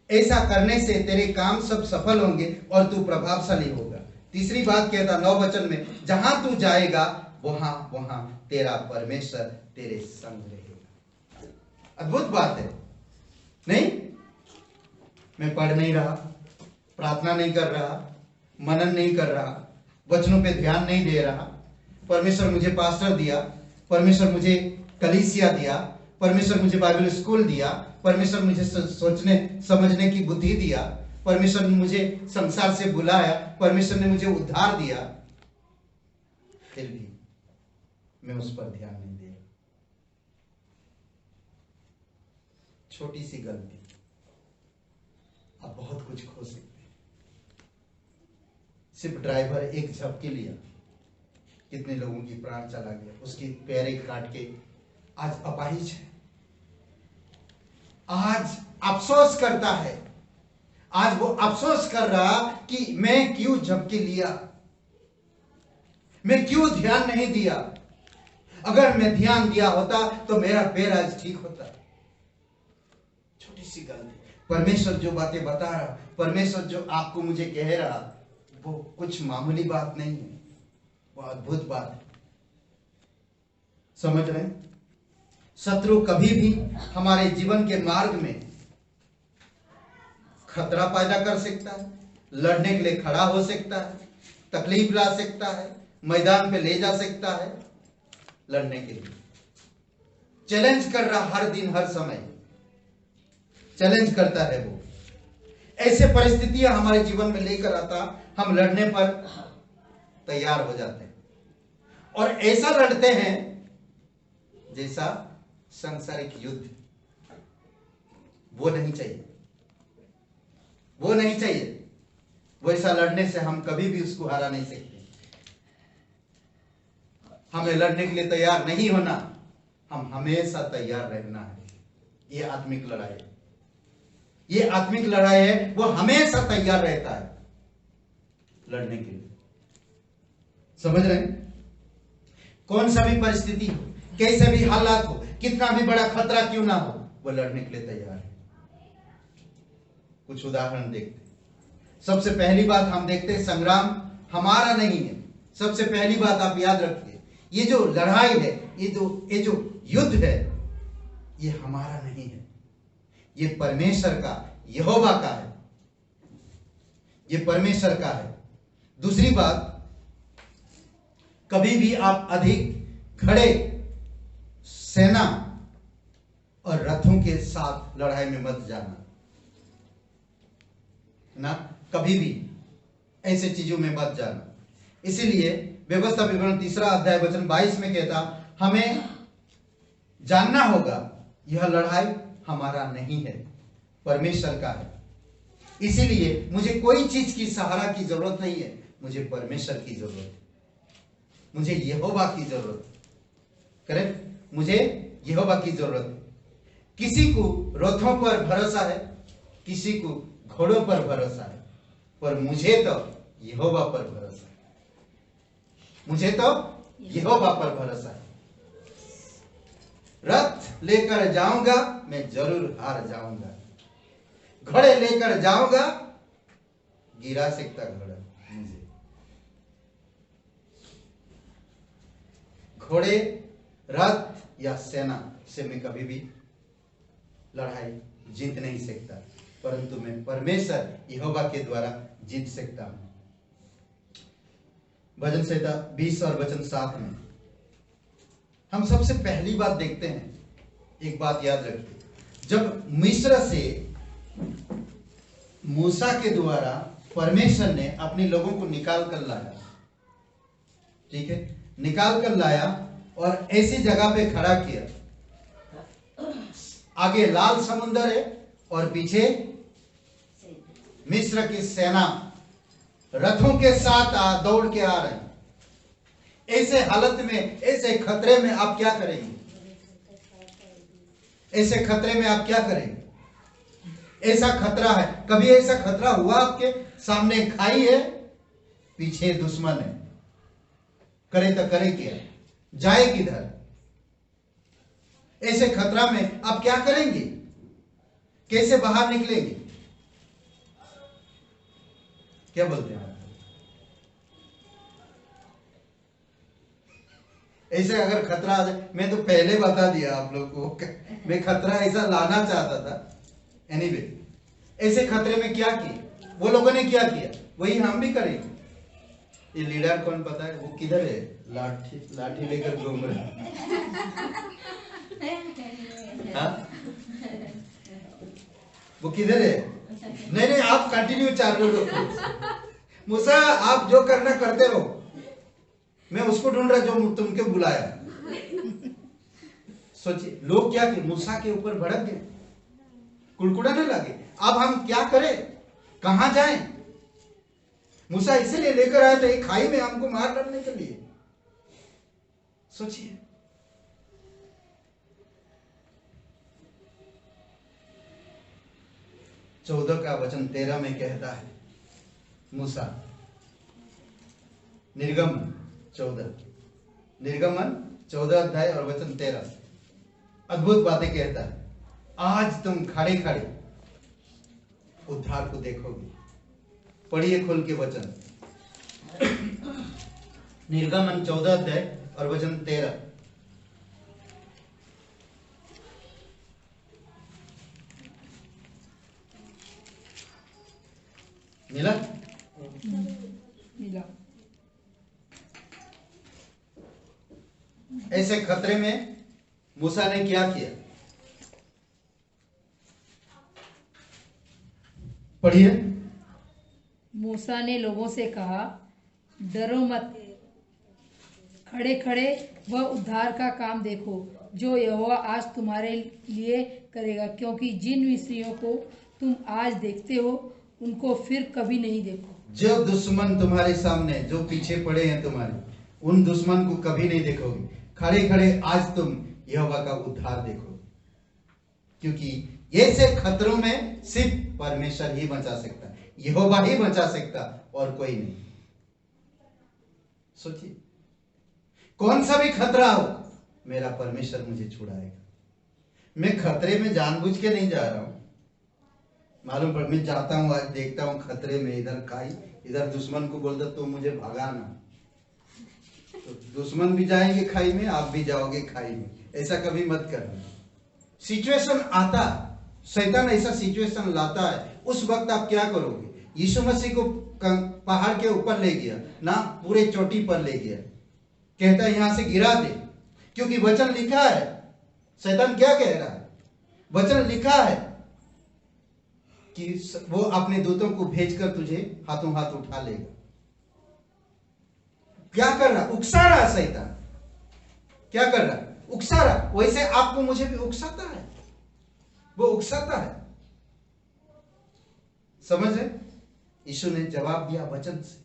ऐसा करने से तेरे काम सब सफल होंगे और तू प्रभावशाली होगा। तीसरी बात कहता 9 वचन में, जहां तू जाएगा वहां वहां तेरा परमेश्वर तेरे संग रहेगा। अद्भुत बात है, नहीं? मैं पढ़ नहीं रहा, प्रार्थना नहीं कर रहा, मनन नहीं कर रहा, वचनों पे ध्यान नहीं दे रहा, परमेश्वर मुझे पास्टर दिया, परमेश्वर मुझे कलीसिया दिया, परमेश्वर मुझे बाइबल स्कूल दिया, परमेश्वर मुझे सोचने समझने की बुद्धि दिया, परमेश्वर ने मुझे संसार से बुलाया, परमेश्वर ने मुझे उद्धार दिया, फिर भी मैं उस पर ध्यान नहीं दे रहा। छोटी सी गलती अब बहुत कुछ खो सकते हैं। सिर्फ ड्राइवर एक झपकी लिया, कितने लोगों की प्राण चला गया, उसकी पैरें काट के आज अपाहिज है, आज अफसोस करता है। आज वो अफसोस कर रहा कि मैं क्यों झपकी लिया, मैं क्यों ध्यान नहीं दिया। अगर मैं ध्यान दिया होता तो मेरा पैर आज ठीक होता। छोटी सी गलती। परमेश्वर जो बातें बता रहा, परमेश्वर जो आपको मुझे कह रहा, वो कुछ मामूली बात नहीं है, वो अद्भुत बात है। समझ रहे हैं? शत्रु कभी भी हमारे जीवन के मार्ग में खतरा पैदा कर सकता है, लड़ने के लिए खड़ा हो सकता है, तकलीफ ला सकता है, मैदान पे ले जा सकता है, लड़ने के लिए चैलेंज कर रहा, हर दिन हर समय चैलेंज करता है वो। ऐसे परिस्थितियां हमारे जीवन में लेकर आता, हम लड़ने पर तैयार हो जाते हैं और ऐसा लड़ते हैं जैसा सांसारिक युद्ध। वो नहीं चाहिए, वो नहीं चाहिए। वैसा लड़ने से हम कभी भी उसको हरा नहीं सकते। हमें लड़ने के लिए तैयार नहीं होना, हम हमेशा तैयार रहना है। ये आत्मिक लड़ाई है, ये आत्मिक लड़ाई है, वो हमेशा तैयार रहता है लड़ने के लिए। समझ रहे हैं? कौन सा भी परिस्थिति हो, कैसे भी हालात हो, कितना भी बड़ा खतरा क्यों ना हो, वो लड़ने के लिए तैयार है। कुछ उदाहरण देखते हैं। सबसे पहली बात हम देखते हैं, संग्राम हमारा नहीं है। सबसे पहली बात आप याद रखिए, ये जो लड़ाई है, ये जो युद्ध है, ये हमारा नहीं है, ये परमेश्वर का, यहोवा का है, ये परमेश्वर का है। दूसरी बात, कभी भी आप अधिक घड़े, सेना और रथों के साथ लड़ाई में मत जाना ना। कभी भी ऐसे चीजों में मत जाना। इसीलिए व्यवस्था विवरण 3 अध्याय वचन 22 में कहता, हमें जानना होगा यह लड़ाई हमारा नहीं है, परमेश्वर का है। इसीलिए मुझे कोई चीज की सहारा की जरूरत नहीं है, मुझे परमेश्वर की जरूरत है, मुझे यहोवा की जरूरत है। करेक्ट, मुझे यहोवा की जरूरत है। किसी को रथों पर भरोसा है, किसी को घोड़ों पर भरोसा है, पर मुझे तो यहोवा पर भरोसा है, मुझे तो यहोवा पर भरोसा है। रथ लेकर जाऊंगा मैं जरूर हार जाऊंगा, घोड़े लेकर जाऊंगा गिरा सकता घोड़ा मुझे। घोड़े, रथ या सेना से मैं कभी भी लड़ाई जीत नहीं सकता, परंतु मैं परमेश्वर यहोवा के द्वारा जीत सकता हूं। भजन संहिता 20 और वचन 7 में हम सबसे पहली बात देखते हैं, एक बात याद रखिए, जब मिस्र से मूसा के द्वारा परमेश्वर ने अपने लोगों को निकाल कर लाया, ठीक है, निकाल कर लाया और ऐसी जगह पे खड़ा किया, आगे लाल समुंदर है और पीछे मिस्र की सेना रथों के साथ दौड़ के आ रहे हैं। ऐसे हालत में, ऐसे खतरे में आप क्या करेंगे? ऐसे खतरे में आप क्या करेंगे? ऐसा खतरा है, कभी ऐसा खतरा हुआ आपके सामने? खाई है, पीछे दुश्मन है, करे तो करे क्या, जाए किधर? ऐसे खतरा में आप क्या करेंगे? कैसे बाहर निकलेंगे? क्या बोलते हैं आप? ऐसे अगर खतरा आ जाए, मैं तो पहले बता दिया आप लोग को, मैं खतरा ऐसा लाना चाहता था। एनीवे, ऐसे खतरे में क्या किया वो लोगों ने, क्या किया वही हम भी करेंगे। ये लीडर कौन पता है? वो किधर है? लाठी लेकर घूम रहा है। वो किधर है? नहीं, आप कंटिन्यू चालू रखो। मूसा, आप जो करना करते रहो, मैं उसको ढूंढ रहा जो तुमके बुलाया। सोचिए, लोग क्या किए? मूसा के ऊपर भड़क गए, कुड़कुड़ाने लगे। अब हम क्या करें, कहां जाएं? मूसा इसीलिए लेकर आया था एक खाई में हमको मार डालने के लिए। सोचिए, चौदह का वचन 13 में कहता है, मूसा, निर्गमन 14 अध्याय और वचन 13 अद्भुत बातें कहता है। आज तुम खड़े खड़े उद्धार को देखोगे। पढ़िए खोल के वचन, निर्गमन 14 अध्याय और वचन 13। मिला? मिला। ऐसे खतरे में मूसा ने क्या किया? पढ़िए। मूसा ने लोगों से कहा, डरो मत, खड़े खड़े वह उद्धार का काम देखो जो यहोवा आज तुम्हारे लिए करेगा, क्योंकि जिन मिस्रियों को तुम आज देखते हो उनको फिर कभी नहीं देखो। जो दुश्मन तुम्हारे सामने, जो पीछे पड़े हैं तुम्हारे, उन दुश्मन को कभी नहीं देखोगे। खड़े खड़े आज तुम यहोवा का उद्धार देखो, क्योंकि ऐसे खतरों में सिर्फ परमेश्वर ही बचा सकता है, यहोवा ही बचा सकता और कोई नहीं। सोचिए, कौन सा भी खतरा हो, मेरा परमेश्वर मुझे छुड़ाएगा। मैं खतरे में जानबूझ के नहीं जा रहा हूं, मालूम पड़, मैं जाता हूं, आज देखता हूं खतरे में, इधर खाई, इधर दुश्मन को बोलता तो मुझे भगाना, तो दुश्मन भी जाएंगे खाई में, आप भी जाओगे खाई में। ऐसा कभी मत करना। सिचुएशन आता, शैतान ऐसा सिचुएशन लाता है, उस वक्त आप क्या करोगे? यीशु मसीह को पहाड़ के ऊपर ले गया ना, पूरे चोटी पर ले गया, कहता है यहां से गिरा दे, क्योंकि वचन लिखा है। शैतान क्या कह रहा है? वचन लिखा है कि वो अपने दूतों को भेजकर तुझे हाथों हाथ उठा लेगा। क्या कर रहा? उकसा रहा शैतान। क्या कर रहा? उकसा रहा। वैसे आपको मुझे भी उकसाता है, वो उकसाता है। समझ रहे? यीशु ने जवाब दिया वचन से,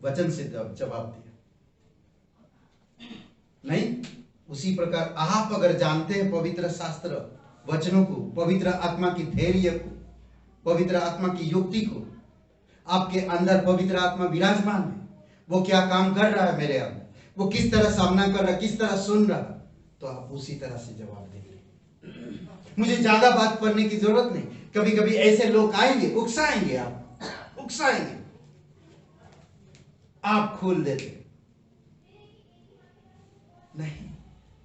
वचन से जवाब दिया। नहीं, उसी प्रकार आप अगर जानते हैं पवित्र शास्त्र वचनों को, पवित्र आत्मा की धैर्य को, पवित्र आत्मा की युक्ति को, आपके अंदर पवित्र आत्मा विराजमान है, वो क्या काम कर रहा है मेरे अंदर, वो किस तरह सामना कर रहा है, किस तरह सुन रहा है, तो आप उसी तरह से जवाब देंगे। मुझे ज्यादा बात करने की जरूरत नहीं। कभी कभी ऐसे लोग आएंगे, उकसाएंगे, आप उकसाएंगे, आप खोल देते नहीं।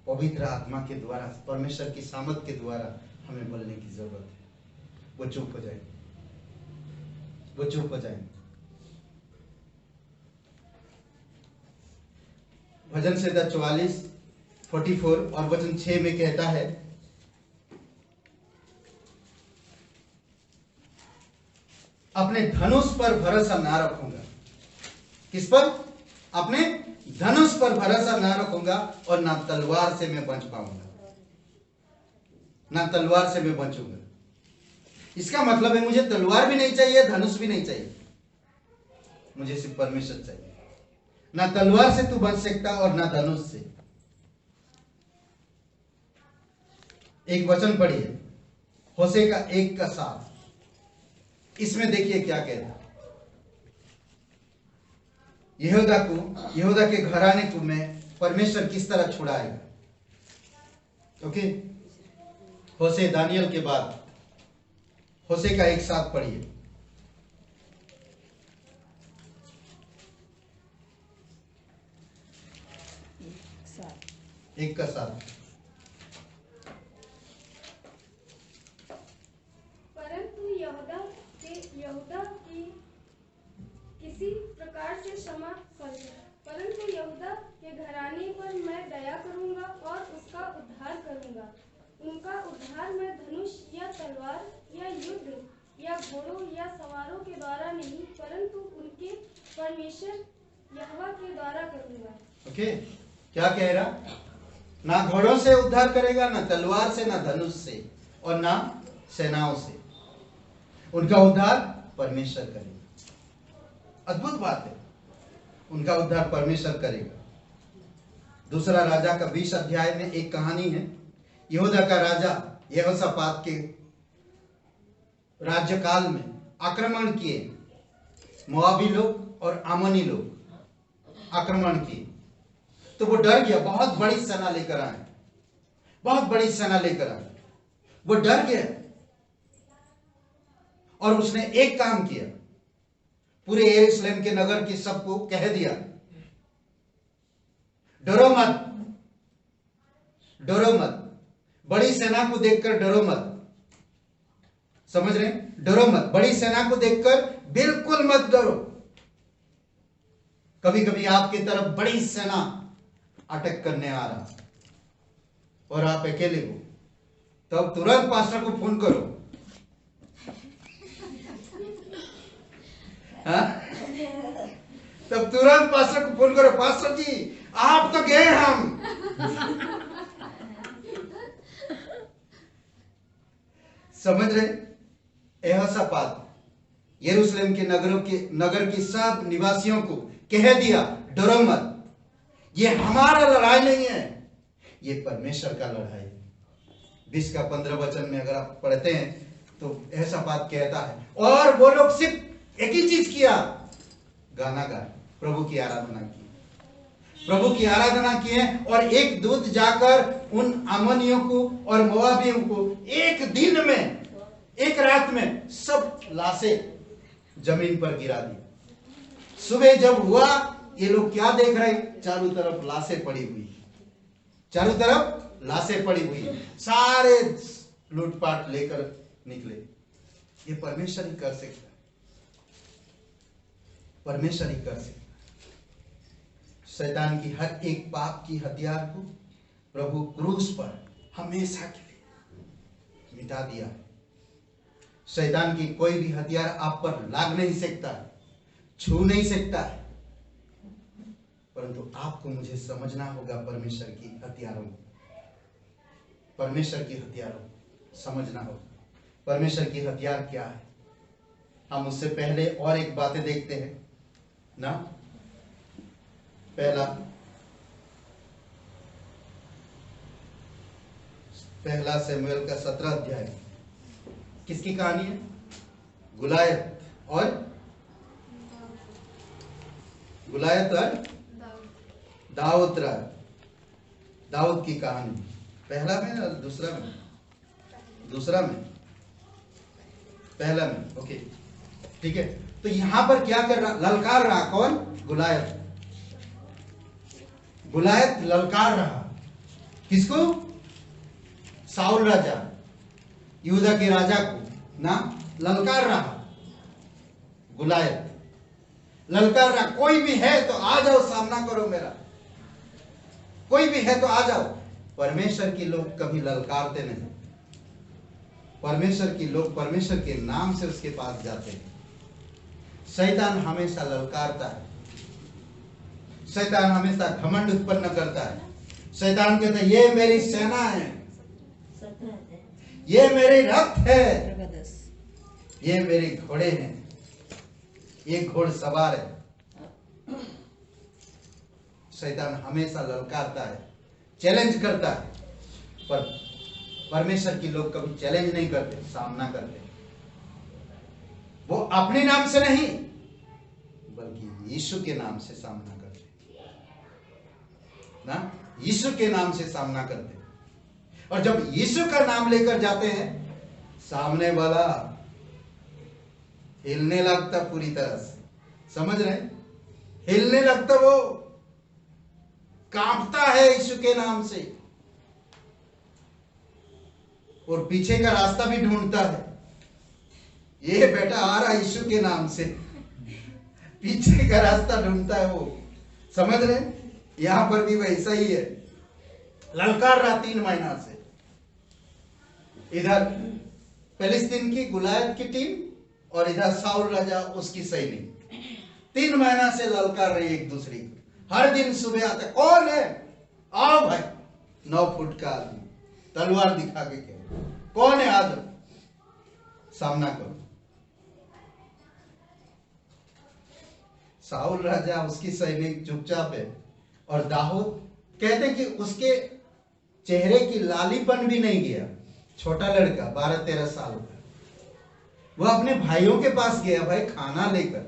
पवित्र आत्मा के द्वारा, परमेश्वर की सामर्थ के द्वारा हमें बोलने की जरूरत है। वो चुप हो जाएंगे, वो चुप हो जाएंगे। भजन संहिता 44 और वचन 6 में कहता है, अपने धनुष पर भरोसा ना रखूंगा। किस पर? अपने धनुष पर भरोसा ना रखूंगा और ना तलवार से मैं बच पाऊंगा, ना तलवार से मैं बचूंगा। इसका मतलब है मुझे तलवार भी नहीं चाहिए, धनुष भी नहीं चाहिए, मुझे सिर्फ परमेश्वर चाहिए। ना तलवार से तू बच सकता और ना धनुष से। एक वचन पढ़िए, होशे का 1:7। इसमें देखिए क्या कहता है। यहूदा के घराने को मैं परमेश्वर किस तरह छुड़ाएगा। ओके, होशे दानियल के बाद होशे का 1:7 पढ़िए। एक का 7। परंतु यहूदा की किसी प्रकार से क्षमा कर, परंतु यहूदा के घराने पर मैं दया करूंगा और उसका उद्धार करूंगा। उनका उद्धार मैं धनुष या तलवार या युद्ध या घोड़ों या सवारों के द्वारा नहीं, परंतु उनके परमेश्वर यहोवा के द्वारा करूंगा। ओके, क्या कह रहा? ना घोड़ों से उद्धार करेगा, ना तलवार से, ना धनुष से और ना सेनाओं से। उनका उद्धार परमेश्वर करेगा। अद्भुत बात है, उनका उद्धार परमेश्वर करेगा। दूसरा राजा का 20 अध्याय में एक कहानी है। यहूदा का राजा यहोशापात के राज्यकाल में आक्रमण किए मोआबी लोग और आमोनी लोग आक्रमण किए, तो वो डर गया। बहुत बड़ी सेना लेकर आए, बहुत बड़ी सेना लेकर आए। वो डर गया और उसने एक काम किया, पूरे यरूशलेम के नगर के सबको कह दिया, डरो मत, डरो मत। बड़ी सेना को देखकर डरो मत। समझ रहे? डरो मत, बड़ी सेना को देखकर बिल्कुल मत डरो। कभी कभी आपकी तरफ बड़ी सेना अटैक करने आ रहा और आप अकेले हो, तब तुरंत पास्टर को फोन करो। हाँ? तब तुरंत पास्टर को फोन करो, पास्टर जी आप तो गए, हम समझ रहे? यहोशापात यरूशलेम के नगर की सब निवासियों को कह दिया, डरो मत, ये हमारा लड़ाई नहीं है, ये परमेश्वर का लड़ाई है। 20 का 15 वचन में अगर आप पढ़ते हैं तो यहोशापात कहता है, और वो लोग सिर्फ एक ही चीज किया, गाना गाए, प्रभु की आराधना की, प्रभु की आराधना किए। और एक दूत जाकर उन अमोनियों को और मोआबियों को एक दिन में, एक रात में सब लाशें जमीन पर गिरा दी। सुबह जब हुआ, ये लोग क्या देख रहे? चारों तरफ लाशें पड़ी हुई, चारों तरफ लाशें पड़ी हुई, सारे लूटपाट लेकर निकले। ये परमेश्वर ही कर सकता है, परमेश्वर ही कर सकता है। शैतान की हर एक पाप की हथियार को प्रभु क्रूस पर हमेशा के लिए मिटा दिया है। शैतान की कोई भी हथियार आप पर लाग नहीं सकता, छू नहीं सकता, परंतु आपको मुझे समझना होगा परमेश्वर की हथियारों को, परमेश्वर की हथियारों को समझना होगा। परमेश्वर की हथियार क्या है? हम उससे पहले और एक बातें देखते हैं ना। पहला शमूएल का 17 अध्याय किसकी कहानी है? गुलायत और दाऊद की कहानी। पहला में और दूसरा में? पहला में, ओके ठीक है। तो यहां पर क्या कर रहा? ललकार रहा। कौन? गुलायत ललकार रहा। किसको? साउल राजा, यहूदा के राजा को ना ललकार रहा। गुलायत ललकार रहा, कोई भी है तो आ जाओ, सामना करो मेरा, कोई भी है तो आ जाओ। परमेश्वर के लोग कभी ललकारते नहीं। परमेश्वर के लोग परमेश्वर के नाम से उसके पास जाते हैं। शैतान हमेशा ललकारता है, शैतान हमेशा घमंड उत्पन्न करता है। शैतान कहता है ये मेरी सेना है, ये मेरे रथ है, ये मेरे घोड़े हैं, ये घोड़सवार है। शैतान हमेशा ललकारता है, चैलेंज करता है, पर परमेश्वर के लोग कभी चैलेंज नहीं करते, सामना करते। वो अपने नाम से नहीं बल्कि यीशु के नाम से सामना करते ना, यीशु के नाम से सामना करते। और जब यीशु का नाम लेकर जाते हैं, सामने वाला हिलने लगता पूरी तरह से, समझ रहे? हिलने लगता, वो कांपता है यीशु के नाम से, और पीछे का रास्ता भी ढूंढता है। ये बेटा आ रहा यीशु के नाम से, पीछे का रास्ता ढूंढता है वो, समझ रहे? यहां पर भी वैसा ही है, ललकार रहा 3 महीना से। इधर फिलिस्तीन की गुलायत की टीम और इधर साउल राजा उसकी सैनिक, 3 महीना से ललकार रही एक दूसरे को। हर दिन सुबह आते, कौन है? आओ भाई, 9 फुट का आदमी तलवार दिखा के कह, कौन है? आदम, सामना करो। साउल राजा उसकी सैनिक चुपचाप है, और दाऊद कहते कि उसके चेहरे की लालीपन भी नहीं गया। छोटा लड़का 12-13 साल का, वो अपने भाइयों के पास गया भाई खाना लेकर,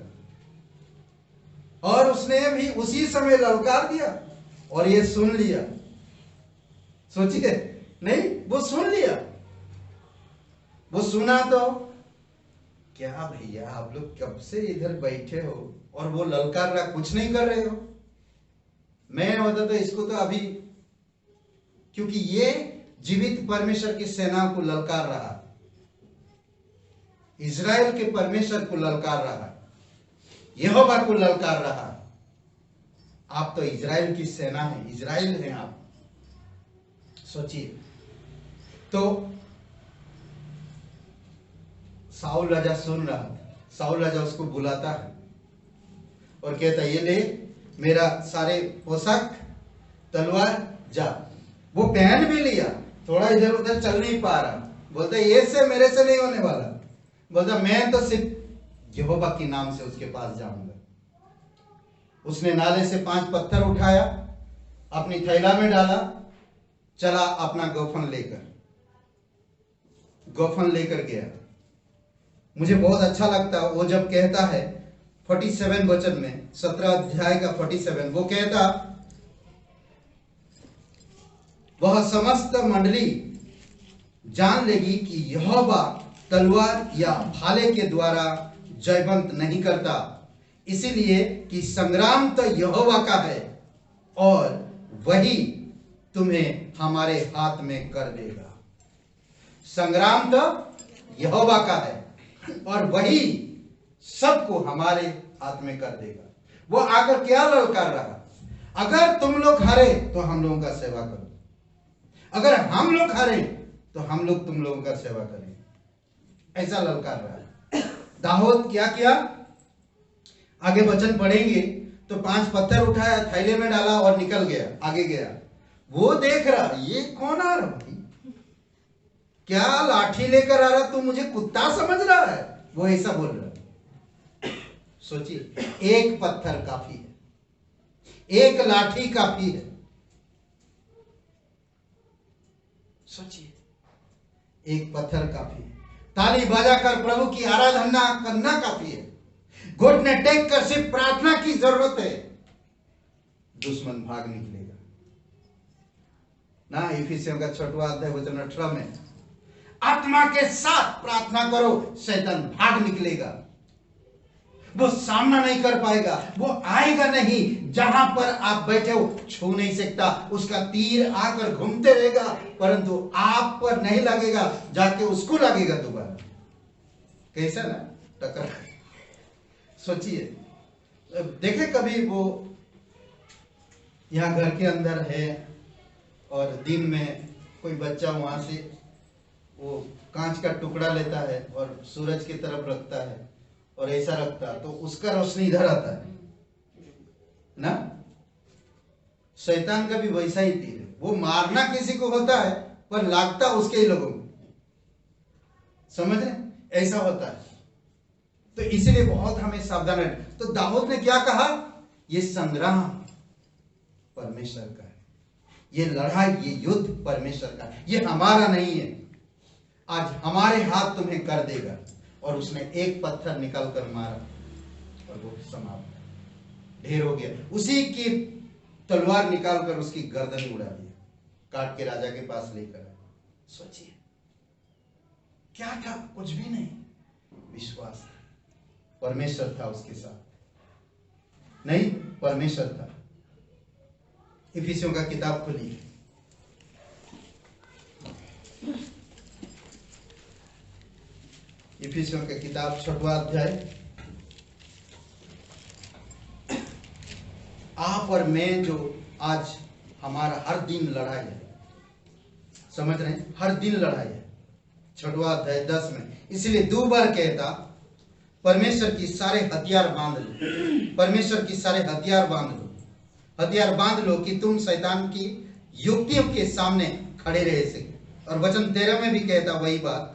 और उसने भी उसी समय ललकार दिया, और ये सुन लिया। सोचिए, नहीं, वो सुन लिया। वो सुना तो क्या भैया आप लोग कब से इधर बैठे हो और वो ललकार रहा, कुछ नहीं कर रहे हो? मैं होता तो इसको तो अभी, क्योंकि ये जीवित परमेश्वर की सेना को ललकार रहा, इजराइल के परमेश्वर को ललकार रहा, यहोवा को ललकार रहा। आप तो इजराइल की सेना है, इजराइल हैं आप। सोचिए, तो साउल राजा सुन रहा था। साउल राजा उसको बुलाता है और कहता है ये ले मेरा सारे पोशाक, तलवार, जा। वो पहन भी लिया, थोड़ा इधर उधर चल नहीं पा रहा, बोलता ये से मेरे से नहीं होने वाला। बोलता मैं तो सिर्फ यहोवा के नाम से उसके पास जाऊंगा। उसने नाले से 5 पत्थर उठाया, अपनी थैला में डाला, चला अपना गोफन लेकर गया। मुझे बहुत अच्छा लगता वो जब कहता है 47 वचन में, 17 अध्याय का 47, वो कहता वह समस्त मंडली जान लेगी कि यहोवा तलवार या भाले के द्वारा जयवंत नहीं करता, इसीलिए कि संग्राम तो यहोवा का है और वही तुम्हें हमारे हाथ में कर देगा। संग्राम तो यहोवा का है और वही सबको हमारे हाथ में कर देगा। वो आकर क्या ललकार रहा? अगर तुम लोग हारे तो हम लोगों का सेवा करो, अगर हम लोग हारे तो हम लोग तुम लोगों का सेवा करें। ऐसा ललकार रहा है। दाऊद क्या किया, आगे वचन पढ़ेंगे तो 5 पत्थर उठाया, थैले में डाला और निकल गया, आगे गया। वो देख रहा, ये कौन आ रहा भाई, क्या लाठी लेकर आ रहा, तू मुझे कुत्ता समझ रहा है, वो ऐसा बोल रहा है। सोचिए, एक पत्थर काफी है, एक लाठी काफी है। सोचिए, एक पत्थर काफी है। ताली बजाकर प्रभु की आराधना करना काफी है। घुटने टेक कर सिर्फ प्रार्थना की जरूरत है, दुश्मन भाग निकलेगा ना। इफिसियों का 6वां अध्याय वचन 18 में, आत्मा के साथ प्रार्थना करो, शैतान भाग निकलेगा। वो सामना नहीं कर पाएगा, वो आएगा नहीं। जहां पर आप बैठे हो छू नहीं सकता, उसका तीर आकर घूमते रहेगा, परंतु आप पर नहीं लगेगा, जाके उसको लगेगा दोबारा। कैसा ना टकरा। सोचिए, देखे कभी वो यहाँ घर के अंदर है और दिन में कोई बच्चा वहां से वो कांच का टुकड़ा लेता है और सूरज की तरफ रखता है और ऐसा रखता, तो उसका रोशनी इधर आता है ना। शैतान का भी वैसा ही तीर है, वो मारना किसी को होता है पर लागता उसके ही लोगों को, समझ रहे, ऐसा होता है। तो इसलिए बहुत हमें सावधान रहना। तो दाऊद ने क्या कहा, ये संग्राम परमेश्वर का है, ये लड़ाई, ये युद्ध परमेश्वर का है, ये हमारा नहीं है। आज हमारे हाथ तुम्हें कर देगा। और उसने एक पत्थर निकाल कर मारा और वो समाप्त, ढेर हो गया। उसी की तलवार निकाल कर उसकी गर्दन उड़ा दिया, काट के राजा के पास लेकर आया। सोचिए क्या था, कुछ भी नहीं, विश्वास था, परमेश्वर था उसके साथ, नहीं परमेश्वर था। इफिसियों का किताब खोलिए, इफिसियों का किताब 6वां अध्याय। आप और मैं जो आज हमारा हर दिन लड़ाई है, समझ रहे हैं, हर दिन लड़ाई है। 6वां अध्याय 10 में, इसलिए 2 बार कहता, परमेश्वर की सारे हथियार बांध लो, परमेश्वर की सारे हथियार बांध लो, हथियार बांध लो कि तुम शैतान की युक्तियों के सामने खड़े रह सके। और वचन 13 में भी कहता वही बात,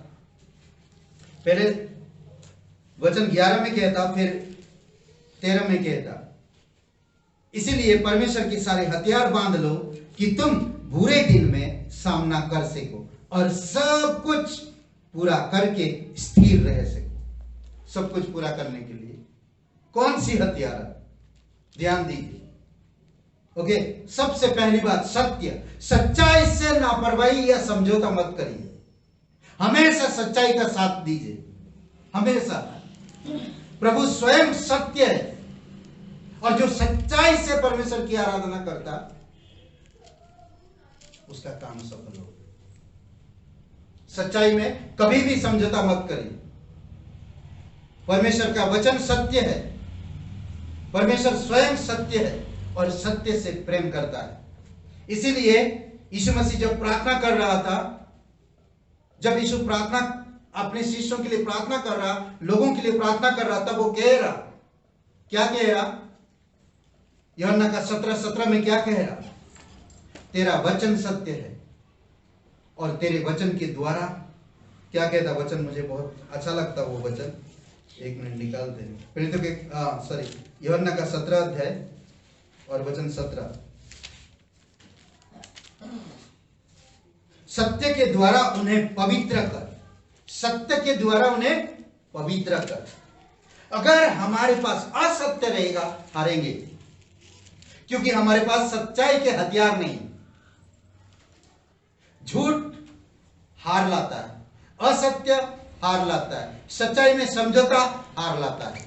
पहले वचन 11 में कहता, फिर 13 में कहता, इसीलिए परमेश्वर के सारे हथियार बांध लो कि तुम बुरे दिन में सामना कर सको और सब कुछ पूरा करके स्थिर रह सको। सब कुछ पूरा करने के लिए कौन सी हथियार, ध्यान दीजिए। ओके, सबसे पहली बात सत्य, सच्चाई से लापरवाही या समझौता मत करिए, हमेशा सच्चाई का साथ दीजिए, हमेशा। प्रभु स्वयं सत्य है और जो सच्चाई से परमेश्वर की आराधना करता उसका काम सफल होगा। सच्चाई में कभी भी समझौता मत करिए। परमेश्वर का वचन सत्य है, परमेश्वर स्वयं सत्य है और सत्य से प्रेम करता है। इसीलिए यीशु मसीह जब प्रार्थना कर रहा था, जब यीशु प्रार्थना अपने शिष्यों के लिए प्रार्थना कर रहा, लोगों के लिए प्रार्थना कर रहा, तब वो कह रहा, क्या कह रहा, यूहन्ना का 17:17 में क्या कह रहा, तेरा वचन सत्य है और तेरे वचन के द्वारा, क्या कहता वचन, मुझे बहुत अच्छा लगता वो वचन, एक मिनट निकालते हैं। पहले तो यूहन्ना का 17 अध्याय और वचन 17, सत्य के द्वारा उन्हें पवित्र कर, सत्य के द्वारा उन्हें पवित्र कर। अगर हमारे पास असत्य रहेगा, हारेंगे, क्योंकि हमारे पास सच्चाई के हथियार नहीं। झूठ हार लाता है, असत्य हार लाता है, सच्चाई में समझौता हार लाता है,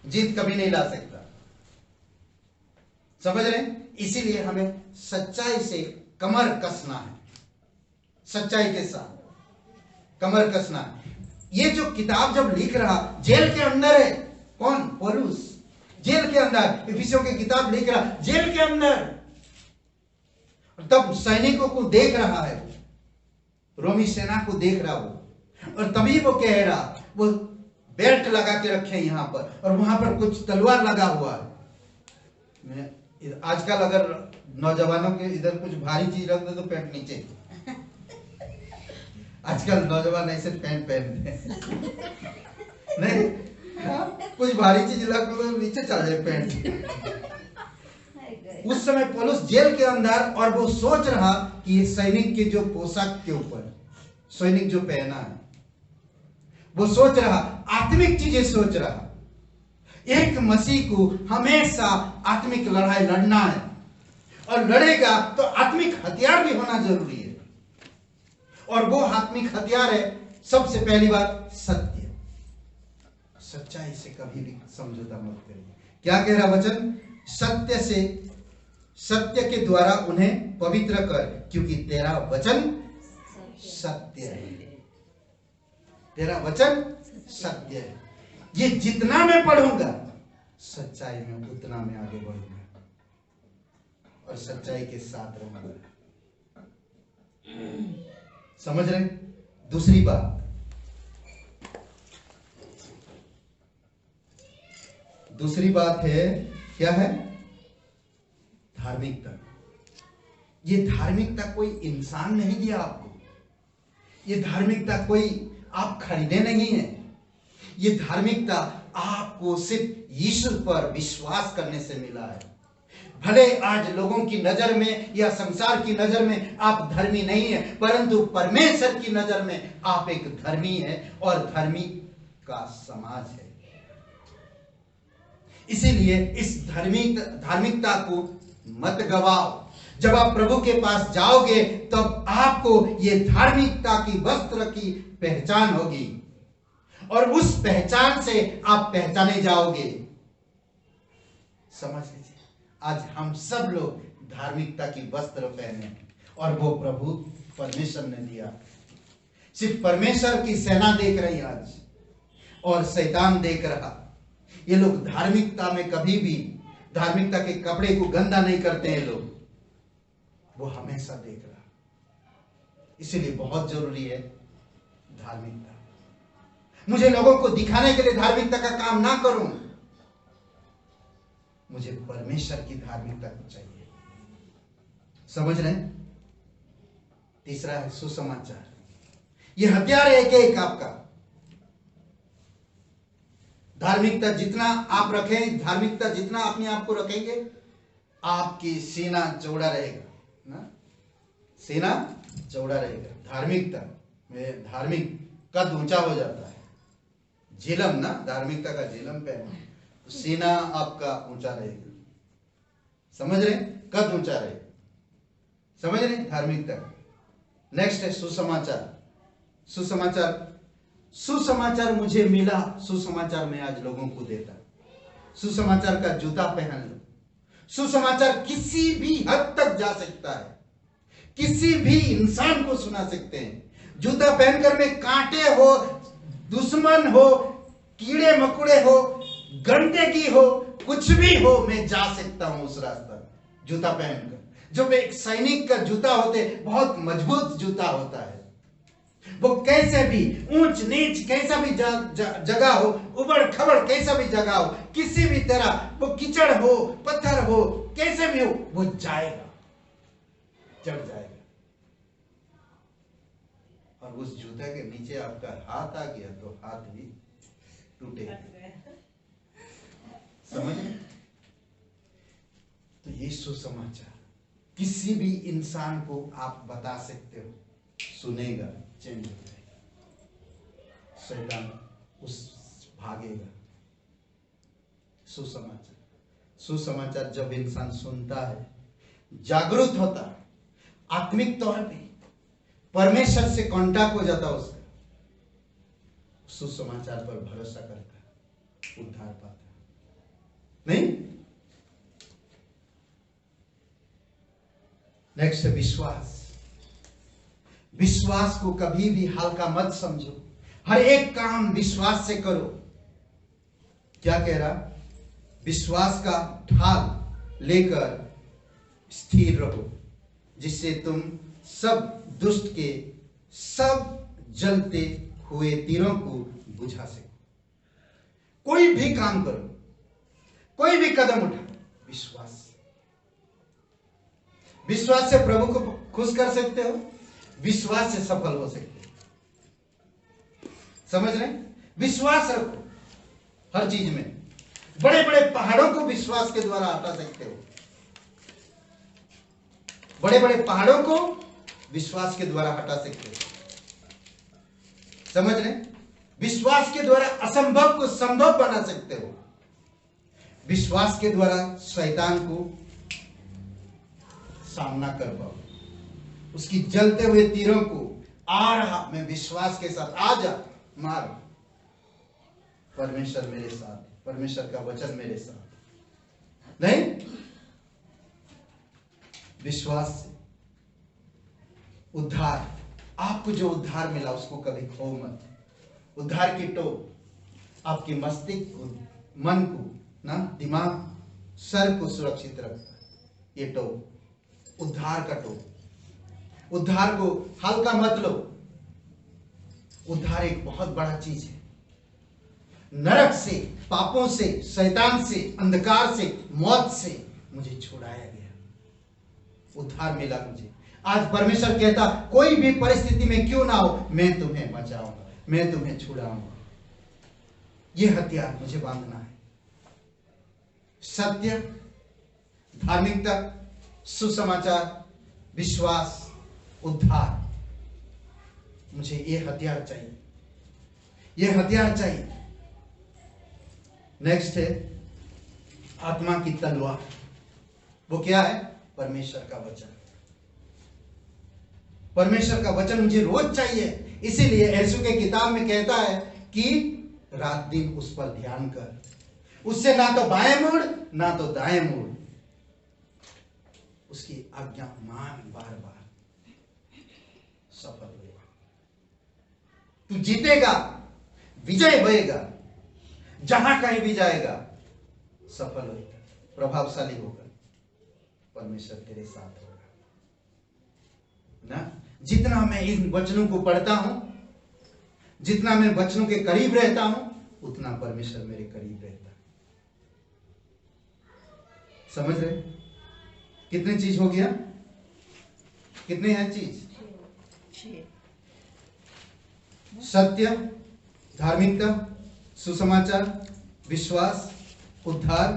जीत कभी नहीं ला सकता। समझ रहे हैं? इसीलिए हमें सच्चाई से कमर कसना है, सच्चाई के साथ कमर कसना है। ये जो किताब जब लिख रहा, जेल के अंदर है, कौन, पौलुस जेल के अंदर इफिसियों की किताब लिख रहा, जेल के अंदर, तब सैनिकों को देख रहा है, रोमी सेना को देख रहा, वो और तभी वो कह रहा, वो बेल्ट लगा के रखे यहाँ पर और वहां पर कुछ तलवार लगा हुआ है। आजकल अगर नौजवानों के इधर कुछ भारी चीज रख दे तो पैंट नीचे, आजकल नौजवान ऐसे पैंट पहनते हैं नहीं, कुछ भारी चीज रख दो तो नीचे चल जाए पैंट। उस समय पौलुस जेल के अंदर, और वो सोच रहा कि ये सैनिक के जो पोशाक के ऊपर सैनिक जो पहना है, वो सोच रहा, आत्मिक चीजें सोच रहा। एक मसीह को हमेशा आत्मिक लड़ाई लड़ना है, और लड़ेगा तो आत्मिक हथियार भी होना जरूरी है। और वो आत्मिक हथियार है, सबसे पहली बात सत्य। सच्चाई से कभी भी समझौता मत करिए। क्या कह रहा वचन? सत्य से, सत्य के द्वारा उन्हें पवित्र कर, क्योंकि तेरा वचन सत्य है। तेरा वचन सत्य है। ये जितना मैं पढ़ूंगा सच्चाई में उतना मैं आगे बढ़ूंगा और सच्चाई के साथ रहूंगा। समझ रहे? दूसरी बात, दूसरी बात है, क्या है? धार्मिकता। ये धार्मिकता कोई इंसान नहीं दिया आपको, ये धार्मिकता कोई आप खरीदे नहीं है। ये धार्मिकता आपको सिर्फ यीशु पर विश्वास करने से मिला है। भले आज लोगों की नजर में या संसार की नजर में आप धर्मी नहीं है, परंतु परमेश्वर की नजर में आप एक धर्मी है और धर्मी का समाज है। इसीलिए इस धार्मिकता को मत गवाओ। जब आप प्रभु के पास जाओगे तब आपको ये धार्मिकता की वस्त्र की पहचान होगी और उस पहचान से आप पहचाने जाओगे। समझ लीजिए, आज हम सब लोग धार्मिकता की वस्त्र पहने और वो प्रभु परमेश्वर ने दिया। सिर्फ परमेश्वर की सेना देख रही आज और शैतान देख रहा। ये लोग धार्मिकता में कभी भी धार्मिकता के कपड़े को गंदा नहीं करते हैं लोग, वो हमेशा देख रहा। इसीलिए बहुत जरूरी है धार्मिकता। मुझे लोगों को दिखाने के लिए धार्मिकता का काम ना करूं, मुझे परमेश्वर की धार्मिकता को चाहिए। समझ रहे हैं? तीसरा है सुसमाचार। ये हथियार है एक आपका। धार्मिकता जितना आप रखें, धार्मिकता जितना अपने आप को रखेंगे, आपकी सीना चौड़ा रहेगा ना, सीना चौड़ा रहेगा। धार्मिकता में धार्मिक कद ऊंचा हो जाता है। झिलम ना, धार्मिकता का झिलम पहना तो सीना आपका ऊंचा रहेगा। समझ रहे? कद ऊंचा रहेगा। समझ रहे? धार्मिकता। नेक्स्ट है सुसमाचार। सुसमाचार, सुसमाचार मुझे मिला, सुसमाचार मैं आज लोगों को देता। सुसमाचार का जूता पहन लो। सुसमाचार किसी भी हद तक जा सकता है, किसी भी इंसान को सुना सकते हैं। जूता पहनकर में कांटे हो, दुश्मन हो, कीड़े मकोड़े हो, गंदगी हो, कुछ भी हो, मैं जा सकता हूं उस रास्ता जूता पहनकर। जो एक सैनिक का जूता होते, बहुत मजबूत जूता होता है। वो कैसे भी ऊंच नीच कैसा भी जगह हो, उबड़ खबड़ कैसा भी जगह हो, किसी भी तरह वो कीचड़ हो, पत्थर हो, कैसे भी हो, वो जाएगा, चढ़ जाएगा। और उस जूते के नीचे आपका हाथ आ गया तो हाथ भी टूटेगा। समझ? तो ये सुसमाचार किसी भी इंसान को आप बता सकते हो, सुनेगा, चेंज हो जाएगा, शैतान उस भागेगा। सुसमाचार, सुसमाचार जब इंसान सुनता है, जागरूक होता है, आत्मिक तौर पे परमेश्वर से कांटेक्ट हो जाता है, उसका सुसमाचार पर भरोसा करता है, उद्धार पाता है। नहीं? नेक्स्ट है विश्वास। विश्वास को कभी भी हल्का मत समझो, हर एक काम विश्वास से करो। क्या कह रहा? विश्वास का ढाल लेकर स्थिर रहो, जिससे तुम सब दुष्ट के सब जलते हुए तीरों को बुझा सको। कोई भी काम करो, कोई भी कदम उठाओ, विश्वास से प्रभु को खुश कर सकते हो, विश्वास से सफल हो सकते हो। समझ रहे? विश्वास रखो हर चीज में। बड़े बड़े पहाड़ों को विश्वास के द्वारा हटा सकते हो। बड़े बड़े पहाड़ों को विश्वास के द्वारा हटा सकते हो। समझ रहे? विश्वास के द्वारा असंभव को संभव बना सकते हो। विश्वास के द्वारा शैतान को सामना कर पाओ। उसकी जलते हुए तीरों को आ रहा, मैं विश्वास के साथ, आ जा, मार। परमेश्वर मेरे साथ, परमेश्वर का वचन मेरे साथ। नहीं, विश्वास से उद्धार, आपको जो उद्धार मिला उसको कभी खो मत। उद्धार की टोप आपके मस्तिष्क को, मन को, ना दिमाग, सर को सुरक्षित रखता है। ये टोप, उद्धार का टोप। उद्धार को हल्का मत लो। उद्धार एक बहुत बड़ा चीज है। नरक से, पापों से, शैतान से, अंधकार से, मौत से मुझे छुड़ाया गया। उद्धार मिला मुझे। आज परमेश्वर कहता, कोई भी परिस्थिति में क्यों ना हो, मैं तुम्हें बचाऊंगा, मैं तुम्हें छुड़ाऊंगा। यह हथियार मुझे बांधना है। सत्य, धार्मिकता, सुसमाचार, विश्वास, उद्धार, मुझे यह हथियार चाहिए। यह हथियार चाहिए। नेक्स्ट है आत्मा की तलवार। वो क्या है? परमेश्वर का वचन। परमेश्वर का वचन मुझे रोज चाहिए। इसीलिए यीशु के किताब में कहता है कि रात दिन उस पर ध्यान कर, उससे ना तो बाएं मुड़ ना तो दाएं मुड़, उसकी आज्ञा मान, बार बार सफल होगा। तू जीतेगा, विजय होएगा, जहां कहीं भी जाएगा सफल होगा, प्रभावशाली होगा। परमेश्वर तेरे साथ होगा ना। जितना मैं इन वचनों को पढ़ता हूं, जितना मैं वचनों के करीब रहता हूं, उतना परमेश्वर मेरे करीब रहता है। समझ रहे? कितने चीज हो गया? कितने हैं चीज? सत्य, धार्मिकता, सुसमाचार, विश्वास, उद्धार,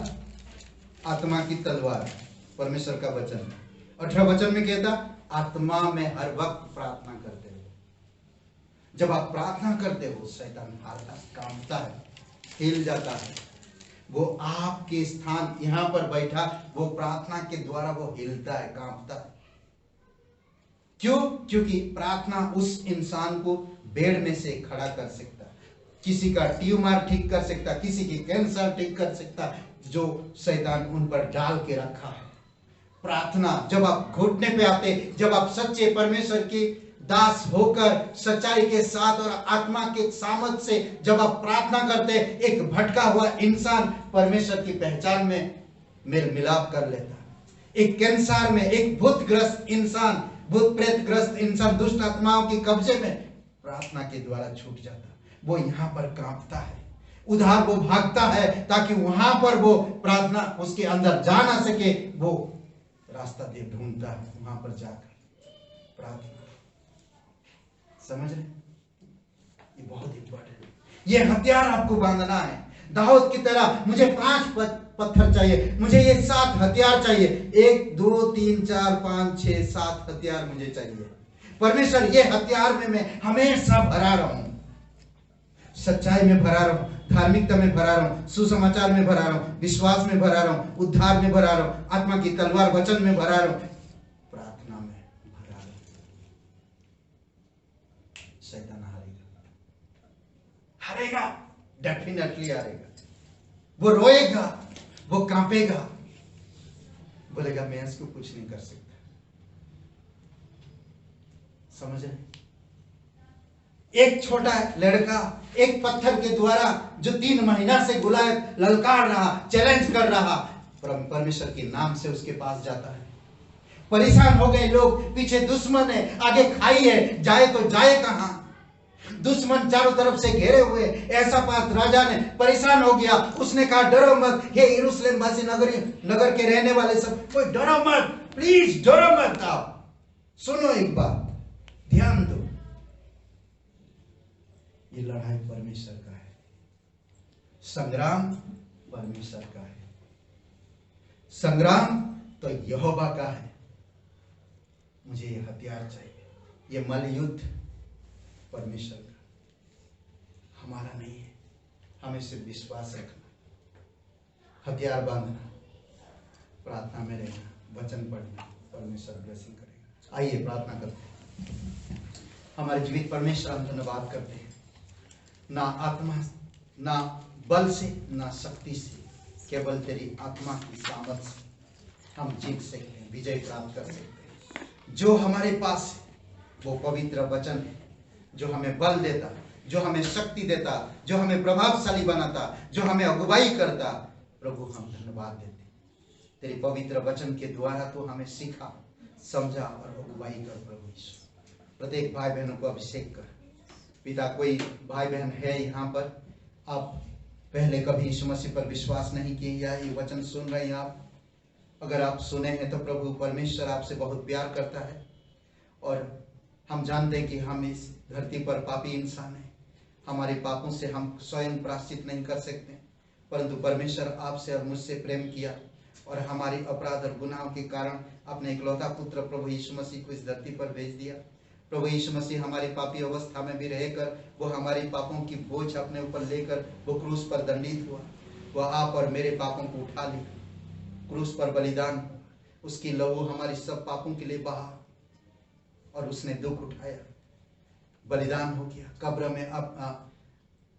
आत्मा की तलवार, परमेश्वर का वचन। 18 वचन में कहता, आत्मा में हर वक्त प्रार्थना करते हो। जब आप प्रार्थना करते हो, शैतान हारता, कांपता है, हिल जाता है। वो आपके स्थान यहां पर बैठा, वो प्रार्थना के द्वारा वो हिलता है, कांपता है। क्यों? क्योंकि प्रार्थना उस इंसान को बेड में से खड़ा कर सकता, किसी का ट्यूमर ठीक कर सकता, किसी की कैंसर ठीक कर सकता, जो शैतान उन पर डाल के रखा है। प्रार्थना, जब आप घुटने पे आते, जब आप सच्चे परमेश्वर के दास होकर सच्चाई के साथ और आत्मा के सामर्थ से जब आप प्रार्थना करते, एक भटका हुआ इंसान परमेश्वर की पहचान में मेल मिलाप कर लेता। एक कैंसर में, एक भूतग्रस्त इंसान, भूत प्रेतग्रस्त इंसान दुष्ट आत्माओं के कब्जे में प्रार्थना के द्वारा छूट जाता। वो यहाँ पर कांपता है, उधर वो भागता है, ताकि वहां पर वो प्रार्थना उसके अंदर जा ना सके। वो रास्ता दे ढूंढता है, वहां पर जाकर प्रार्थना। समझ रहे? ये बहुत इंपॉर्टेंट है। ये हथियार आपको बांधना है। दाऊद की तरह मुझे 5 पत्थर चाहिए, मुझे ये 7 हथियार चाहिए। 1 2 3 4 5 6 7 हथियार मुझे चाहिए। परमेश्वर, ये हथियार में मैं हमेशा भरा रहूं। सच्चाई में भरा रहूं, धार्मिकता में भरा रहूं, सुसमाचार में भरा रहूं, विश्वास में भरा रहूं, उद्धार में भरा रहूं, आत्मा की तलवार वचन में भरा रहूं, प्रार्थना में भरा रहूं। शैतान हारेगा, डेफिनेटली हारेगा। वो रोएगा, वो कांपेगा, बोलेगा मैं इसको कुछ नहीं कर सकता। समझ रहे? एक छोटा लड़का एक पत्थर के द्वारा जो 3 महीना से गुलायत ललकार रहा, चैलेंज कर रहा, परमेश्वर के नाम से उसके पास जाता है। परेशान हो गए लोग, पीछे दुश्मन है, आगे खाई है, जाए तो जाए कहां। दुश्मन चारों तरफ से घेरे हुए। ऐसा पास राजा ने परेशान हो गया, उसने कहा डरो मत हे यरूशलेम वासी नगर के रहने वाले सब, कोई डरो मत, प्लीज डरो मत। आप सुनो एक बात, ध्यान दो, ये लड़ाई परमेश्वर का है, संग्राम परमेश्वर का है, संग्राम तो यहोवा का है। मुझे ये हथियार चाहिए, ये मल्लयुद्ध परमेश्वर का, हमारा नहीं है। हमें सिर्फ विश्वास रखना, हथियार बांधना, प्रार्थना में रहना, वचन पढ़ना, परमेश्वर ब्लेसिंग करेगा। आइए प्रार्थना करते हैं। हमारे जीवित परमेश्वर, हम धन्यवाद करते हैं, ना आत्मा ना बल से ना शक्ति से, केवल तेरी आत्मा की सामर्थ से हम जीत सकते हैं, विजय प्राप्त कर सकते हैं। जो हमारे पास है वो पवित्र वचन है, जो हमें बल देता, जो हमें शक्ति देता, जो हमें प्रभावशाली बनाता, जो हमें अगुवाई करता। प्रभु हम धन्यवाद देते हैं, तेरे पवित्र वचन के द्वारा तो हमें सिखा, समझा और अगुवाई कर। प्रभु यीशु, प्रत्येक भाई बहनों को अभिषेक कर। पिता, कोई भाई बहन है यहाँ पर, आप पहले कभी यीशु मसीह पर विश्वास नहीं किए या ये वचन सुन रहे हैं आप, अगर आप सुने हैं तो प्रभु परमेश्वर आपसे बहुत प्यार करता है। और हम जानते हैं कि हम इस धरती पर पापी इंसान हैं, हमारे पापों से हम स्वयं प्रायश्चित नहीं कर सकते, परंतु परमेश्वर आपसे और मुझसे प्रेम किया और हमारी अपराध और गुनाहों के कारण अपने इकलौता पुत्र प्रभु यीशु मसीह को इस धरती पर भेज दिया। प्रभु यीशु मसीह हमारी पापी अवस्था में भी रहकर वो हमारी पापों की बोझ अपने ऊपर लेकर वो क्रूस पर दंडित हुआ, वह आप और मेरे पापों को उठा लिया, क्रूस पर बलिदान हुआ, उसकी लहू हमारी सब पापों के लिए बहा और उसने दुख उठाया, बलिदान हो गया, कब्र में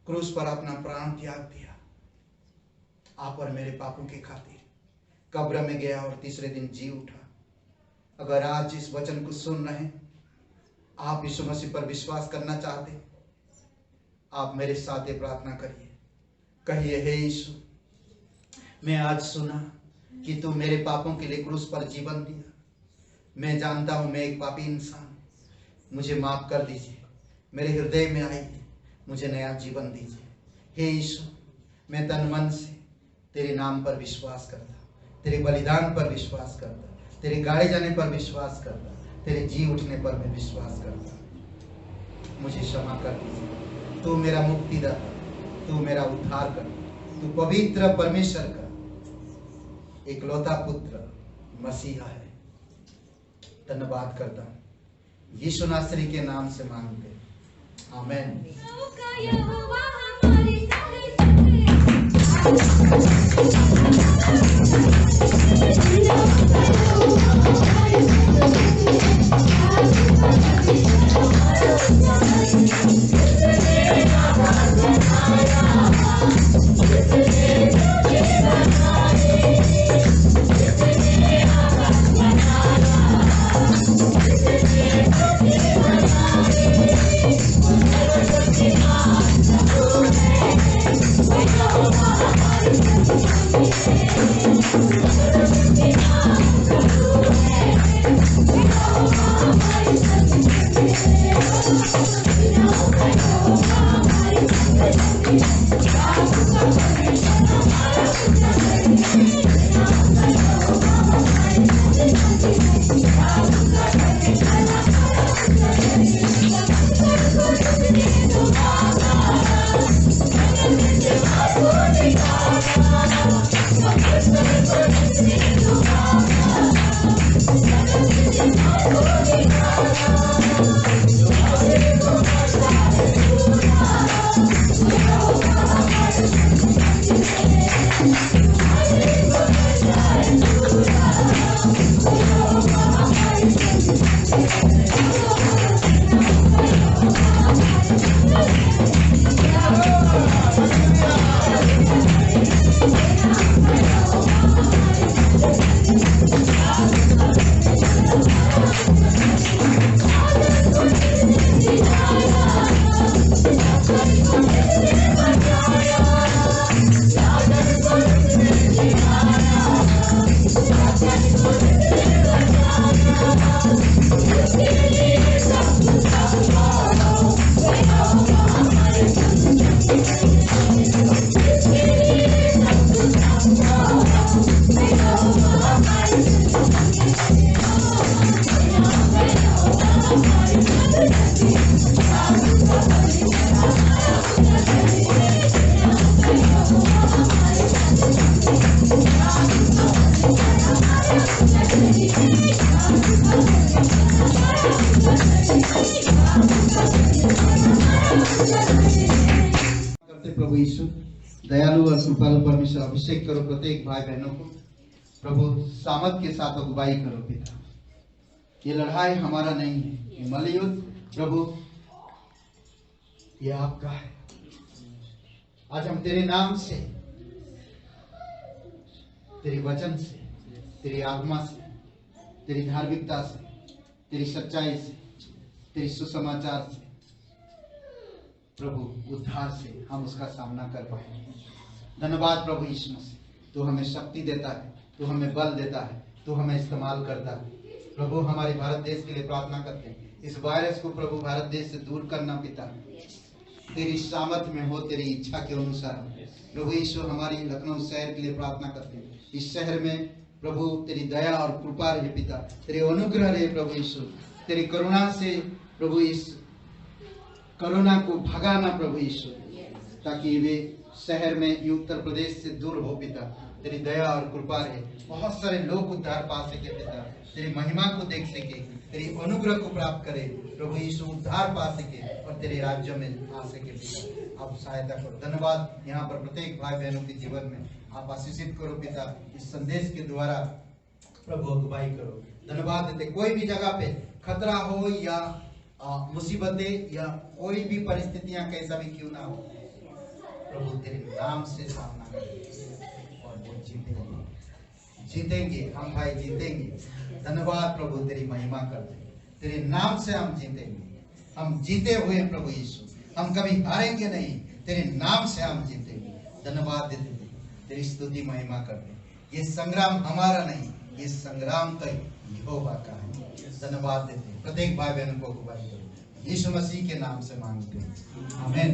क्रूस पर अपना प्राण त्याग दिया आप और मेरे पापों के खातिर, कब्र में गया और तीसरे दिन जी उठा। अगर आज इस वचन को सुन रहे हैं, आप यीशु मसीह पर विश्वास करना चाहते हैं, आप मेरे साथ ये प्रार्थना करिए, कहिए हे यीशु, मैं आज सुना कि तू मेरे पापों के लिए क्रूस पर जीवन दिया। मैं जानता हूं मैं एक पापी इंसान, मुझे माफ कर दीजिए, मेरे हृदय में आइए, मुझे नया जीवन दीजिए। हे यीशु, मैं तन मन से तेरे नाम पर विश्वास करता, तेरे बलिदान पर विश्वास करता, तेरे गाड़े जाने पर विश्वास करता, तेरे जी उठने पर मैं विश्वास करता। मुझे क्षमा कर दीजिए, तू मेरा मुक्तिदाता, तू मेरा उद्धार कर, तू पवित्र परमेश्वर का इकलौता पुत्र मसीहा है। धन्यवाद करता हूं, यीशु नासरी के नाम से मांगते, आमीन। दयालु और कृपालु परमेश्वर अभिषेक करो प्रत्येक भाई बहनों को। प्रभु सामर्थ के साथ अगुवाई करो पिता। ये लड़ाई हमारा नहीं है, ये मलयुद्ध प्रभु ये आपका है। आज हम तेरे नाम से, तेरे वचन से, तेरी आत्मा से, तेरी धार्मिकता से, तेरी सच्चाई से, तेरी सुसमाचार से प्रभु उद्धार से हम उसका सामना कर पाए। धन्यवाद प्रभु यीशु मसीह, तू हमें शक्ति देता है, तू हमें बल देता है, तू हमें इस्तेमाल करता है। प्रभु हमारे भारत देश के लिए प्रार्थना करते हैं, इस वायरस को प्रभु भारत देश से दूर करना पिता, तेरी सामर्थ में हो, तेरी इच्छा के अनुसार। प्रभु यीशु हमारी लखनऊ शहर के लिए प्रार्थना करते हैं, इस शहर में प्रभु तेरी दया और कृपा रहे पिता, तेरे अनुग्रह रहे प्रभु यीशु, तेरी करुणा से प्रभु इस कोरोना को भगाना प्रभु यीशु, ताकि वे शहर में ये उत्तर प्रदेश से दूर हो पिता। तेरी दया और कृपा रहे, बहुत सारे लोग उद्धार पा सके पिता, तेरी महिमा को देख सके, तेरी अनुग्रह को प्राप्त करे प्रभु यीशु, उद्धार पा सके और तेरे राज्य में आ सके पिता। आप सहायता करो। धन्यवाद यहाँ पर प्रत्येक भाई बहनों के जीवन में आप आशीषित करो पिता, इस संदेश के द्वारा प्रभु अगुवाई करो। धन्यवाद देते, कोई भी जगह पे खतरा हो या मुसीबतें या कोई भी परिस्थितियां कैसा भी क्यों ना हो, प्रभु तेरे नाम से सामना करेंगे और वो जीतेंगे, हम भाई जीतेंगे। धन्यवाद प्रभु, तेरी महिमा करते, तेरे नाम से हम जीतेंगे, हम जीते हुए प्रभु यीशु, हम कभी हारेंगे नहीं, तेरे नाम से हम जीतेंगे। धन्यवाद देते, तेरी स्तुति महिमा करते। ये संग्राम हमारा नहीं, ये संग्राम तो यहोवा का है। धन्यवाद देते, प्रत्येक भाई बहन को अगुवाई करो, यीशु मसीह के नाम से मांगते हैं, आमीन।